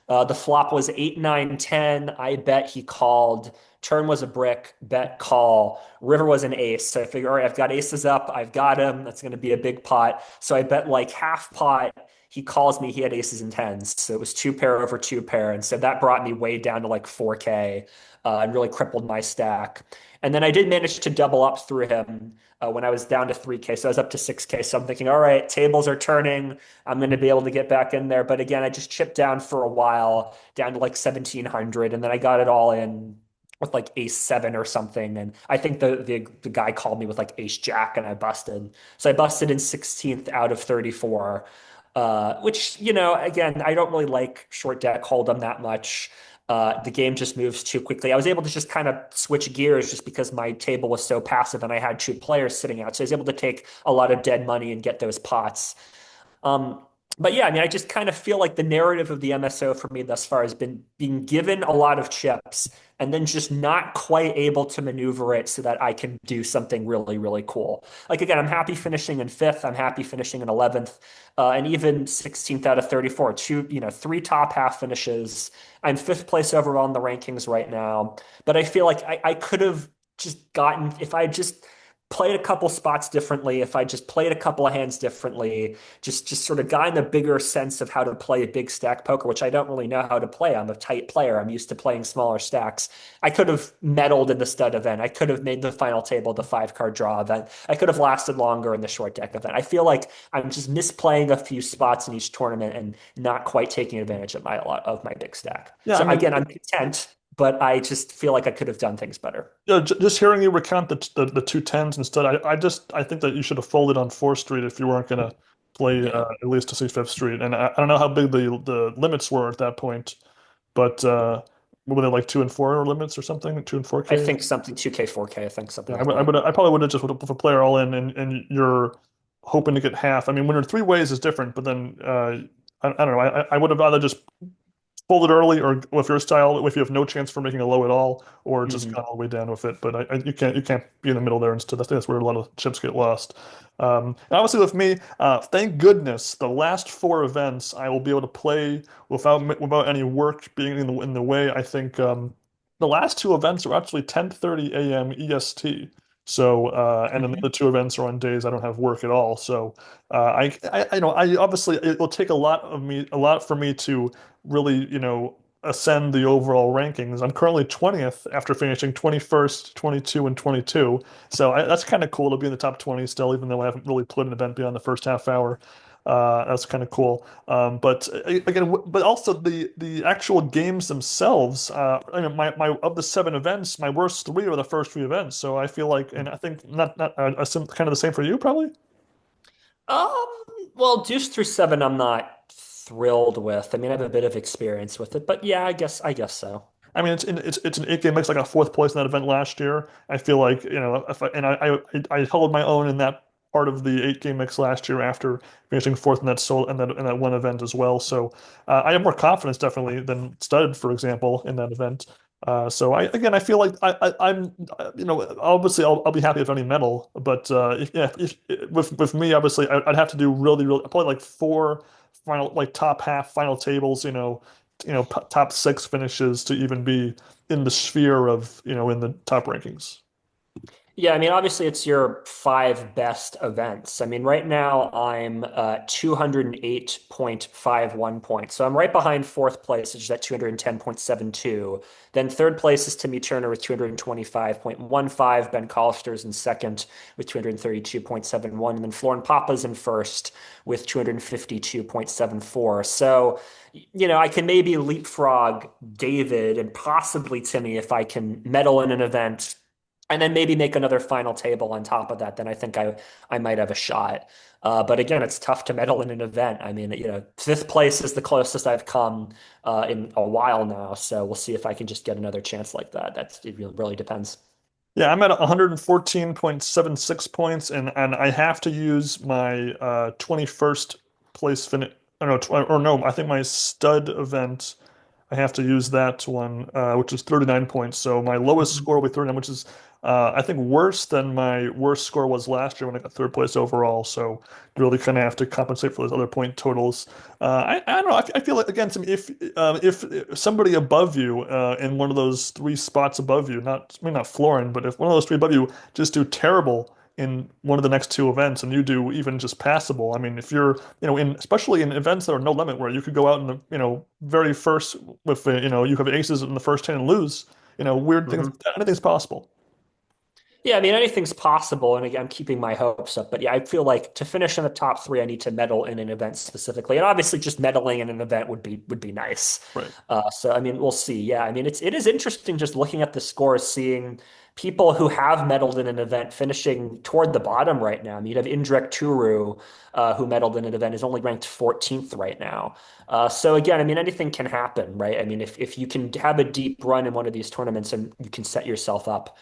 The flop was 8, 9, 10. I bet he called. Turn was a brick, bet call. River was an ace. So I figure, all right, I've got aces up. I've got him. That's going to be a big pot. So I bet like half pot. He calls me. He had aces and tens. So it was two pair over two pair. And so that brought me way down to like 4K and really crippled my stack. And then I did manage to double up through him when I was down to 3K. So I was up to 6K. So I'm thinking, all right, tables are turning. I'm going to be able to get back in there. But again, I just chipped down for a while, down to like 1700. And then I got it all in with like ace seven or something. And I think the guy called me with like ace jack and I busted. So I busted in 16th out of 34. Which, again, I don't really like short deck hold'em that much. The game just moves too quickly. I was able to just kind of switch gears just because my table was so passive and I had two players sitting out. So I was able to take a lot of dead money and get those pots. Um, but yeah, I mean, I just kind of feel like the narrative of the MSO for me thus far has been being given a lot of chips and then just not quite able to maneuver it so that I can do something really, really cool. Like again, I'm happy finishing in fifth. I'm happy finishing in 11th, and even 16th out of 34. Three top half finishes. I'm fifth place overall in the rankings right now, but I feel like I could have just gotten if I just played a couple spots differently, if I just played a couple of hands differently just sort of gotten a bigger sense of how to play a big stack poker, which I don't really know how to play. I'm a tight player. I'm used to playing smaller stacks. I could have meddled in the stud event. I could have made the final table the 5 card draw event. I could have lasted longer in the short deck event. I feel like I'm just misplaying a few spots in each tournament and not quite taking advantage of my big stack. Yeah, I So mean, again, I'm content, but I just feel like I could have done things better. just hearing you recount the two tens instead, I think that you should have folded on Fourth Street if you weren't gonna play Yeah. at least to see Fifth Street. And I don't know how big the limits were at that point, but were they like 2 and 4 limits or something? 2 and 4K? I think something 2K, 4K, I think something Yeah, like that. I probably would have just with a player all in, and you're hoping to get half. I mean, when you're three ways is different, but then I don't know. I would have either just fold it early, or with your style, if you have no chance for making a low at all, or just Mhm. gone all the way down with it. But you can't be in the middle there instead. I think that's where a lot of chips get lost. And obviously with me, thank goodness, the last four events I will be able to play without any work being in the way. I think the last two events are actually 10:30 a.m. EST. So and then the other two events are on days I don't have work at all. So I know I obviously it will take a lot for me to really, ascend the overall rankings. I'm currently 20th after finishing 21st, 22, and 22. So that's kind of cool to be in the top 20 still, even though I haven't really played an event beyond the first half hour. That's kind of cool. But again, but also the actual games themselves. I mean, my of the seven events, my worst three are the first three events. So I feel like, and I think not kind of the same for you, probably. Um, well, Deuce through seven, I'm not thrilled with. I mean, I have a bit of experience with it, but yeah, I guess so. I mean, it's an 8 game mix. I got fourth place in that event last year. I feel like, if I held my own in that part of the 8 game mix last year after finishing fourth in that one event as well. So I have more confidence definitely than Stud, for example, in that event. So I feel like I'm obviously I'll be happy if any medal, but if, yeah if, with me obviously I'd have to do really probably like four final like top half final tables, top six finishes to even be in the sphere of, in the top rankings. Yeah, I mean, obviously, it's your 5 best events. I mean, right now I'm 208.51 points. So I'm right behind fourth place, which is at 210.72. Then third place is Timmy Turner with 225.15. Ben Collister's in second with 232.71. And then Florin Papa's in first with 252.74. So, I can maybe leapfrog David and possibly Timmy if I can medal in an event and then maybe make another final table on top of that, then I think I might have a shot. But again, it's tough to medal in an event. I mean, fifth place is the closest I've come in a while now. So we'll see if I can just get another chance like that. It really depends. Yeah, I'm at 114.76 points, and I have to use my 21st place finish. Or no, I think my stud event. I have to use that one, which is 39 points. So my lowest Mhm. score will be 39, which is, I think, worse than my worst score was last year when I got third place overall. So you really kind of have to compensate for those other point totals. I don't know. I feel like, again, if somebody above you in one of those three spots above you, maybe not Florin, but if one of those three above you just do terrible in one of the next two events and you do even just passable. I mean, if you're, especially in events that are no limit where you could go out in the, very first with, you have aces in the first 10 and lose, weird things, Mhm. anything's possible. Yeah, I mean, anything's possible, and again, I'm keeping my hopes up. But yeah, I feel like to finish in the top three, I need to medal in an event specifically, and obviously, just medaling in an event would be nice. Right. So I mean, we'll see. Yeah, I mean, it is interesting just looking at the scores, seeing people who have medaled in an event finishing toward the bottom right now. I mean, you have Indrek Turu, who medaled in an event, is only ranked 14th right now. So again, I mean, anything can happen, right? I mean, if you can have a deep run in one of these tournaments, and you can set yourself up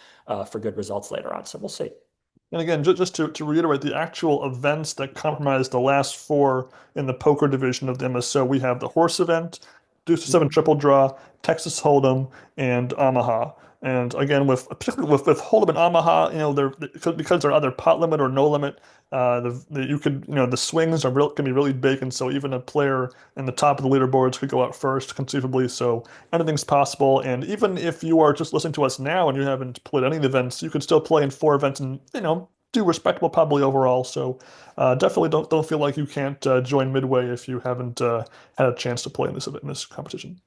for good results later on. So we'll see. And again, just to reiterate, the actual events that comprise the last four in the poker division of the MSO, we have the horse event, Deuce to Seven triple draw, Texas Hold'em, and Omaha. And again, with particularly with Hold'em and Omaha, they're because they're either pot limit or no limit. You could the swings can be really big, and so even a player in the top of the leaderboards could go out first, conceivably. So anything's possible. And even if you are just listening to us now and you haven't played any of the events, you could still play in four events and do respectable probably overall. So definitely don't feel like you can't join midway if you haven't had a chance to play in this competition.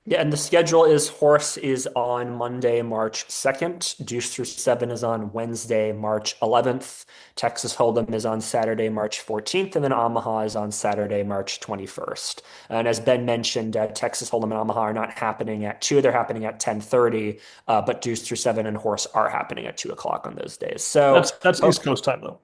Yeah, and the schedule is Horse is on Monday, March 2nd. Deuce through 7 is on Wednesday, March 11th. Texas Hold'em is on Saturday, March 14th. And then Omaha is on Saturday, March 21st. And as Ben mentioned, Texas Hold'em and Omaha are not happening at 2. They're happening at 10:30. But Deuce through 7 and Horse are happening at 2 o'clock on those days. So That's East Coast time though.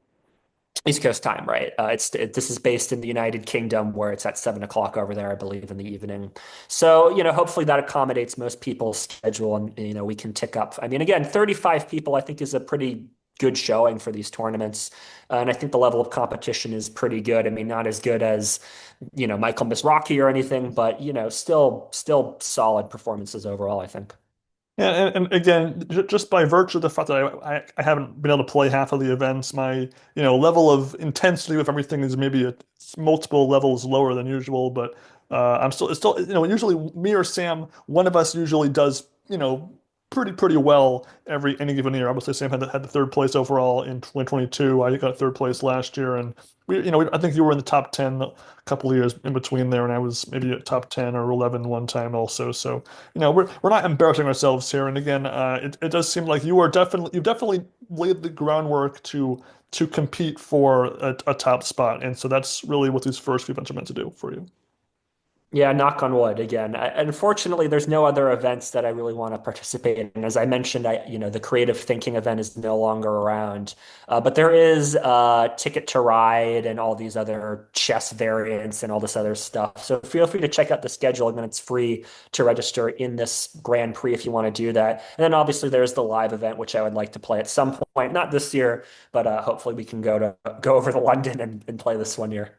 East Coast time, right? This is based in the United Kingdom, where it's at 7 o'clock over there, I believe, in the evening. So hopefully that accommodates most people's schedule, and we can tick up. I mean, again, 35 people, I think, is a pretty good showing for these tournaments, and I think the level of competition is pretty good. I mean, not as good as Michael Mizrachi or anything, but still solid performances overall, I think. And again, just by virtue of the fact that I haven't been able to play half of the events, my level of intensity with everything is maybe multiple levels lower than usual. But I'm still usually me or Sam, one of us usually does pretty well any given year. Obviously, Sam had the third place overall in 2022. I got third place last year, and I think you were in the top 10 a couple of years in between there, and I was maybe at top 10 or 11 one time also. So we're not embarrassing ourselves here. And again, it does seem like you've definitely laid the groundwork to compete for a top spot, and so that's really what these first few events are meant to do for you. Yeah, knock on wood again. Unfortunately, there's no other events that I really want to participate in. As I mentioned, the creative thinking event is no longer around, but there is Ticket to Ride and all these other chess variants and all this other stuff. So feel free to check out the schedule, and then it's free to register in this Grand Prix if you want to do that. And then obviously there's the live event, which I would like to play at some point, not this year, but hopefully we can go over to London and play this one year.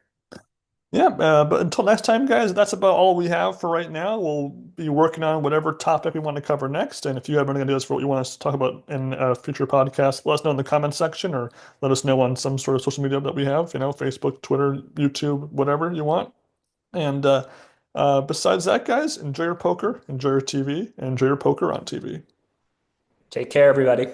Yeah, but until next time, guys, that's about all we have for right now. We'll be working on whatever topic we want to cover next. And if you have any ideas for what you want us to talk about in a future podcast, let us know in the comments section or let us know on some sort of social media that we have, Facebook, Twitter, YouTube, whatever you want. And besides that, guys, enjoy your poker, enjoy your TV, and enjoy your poker on TV. Take care, everybody.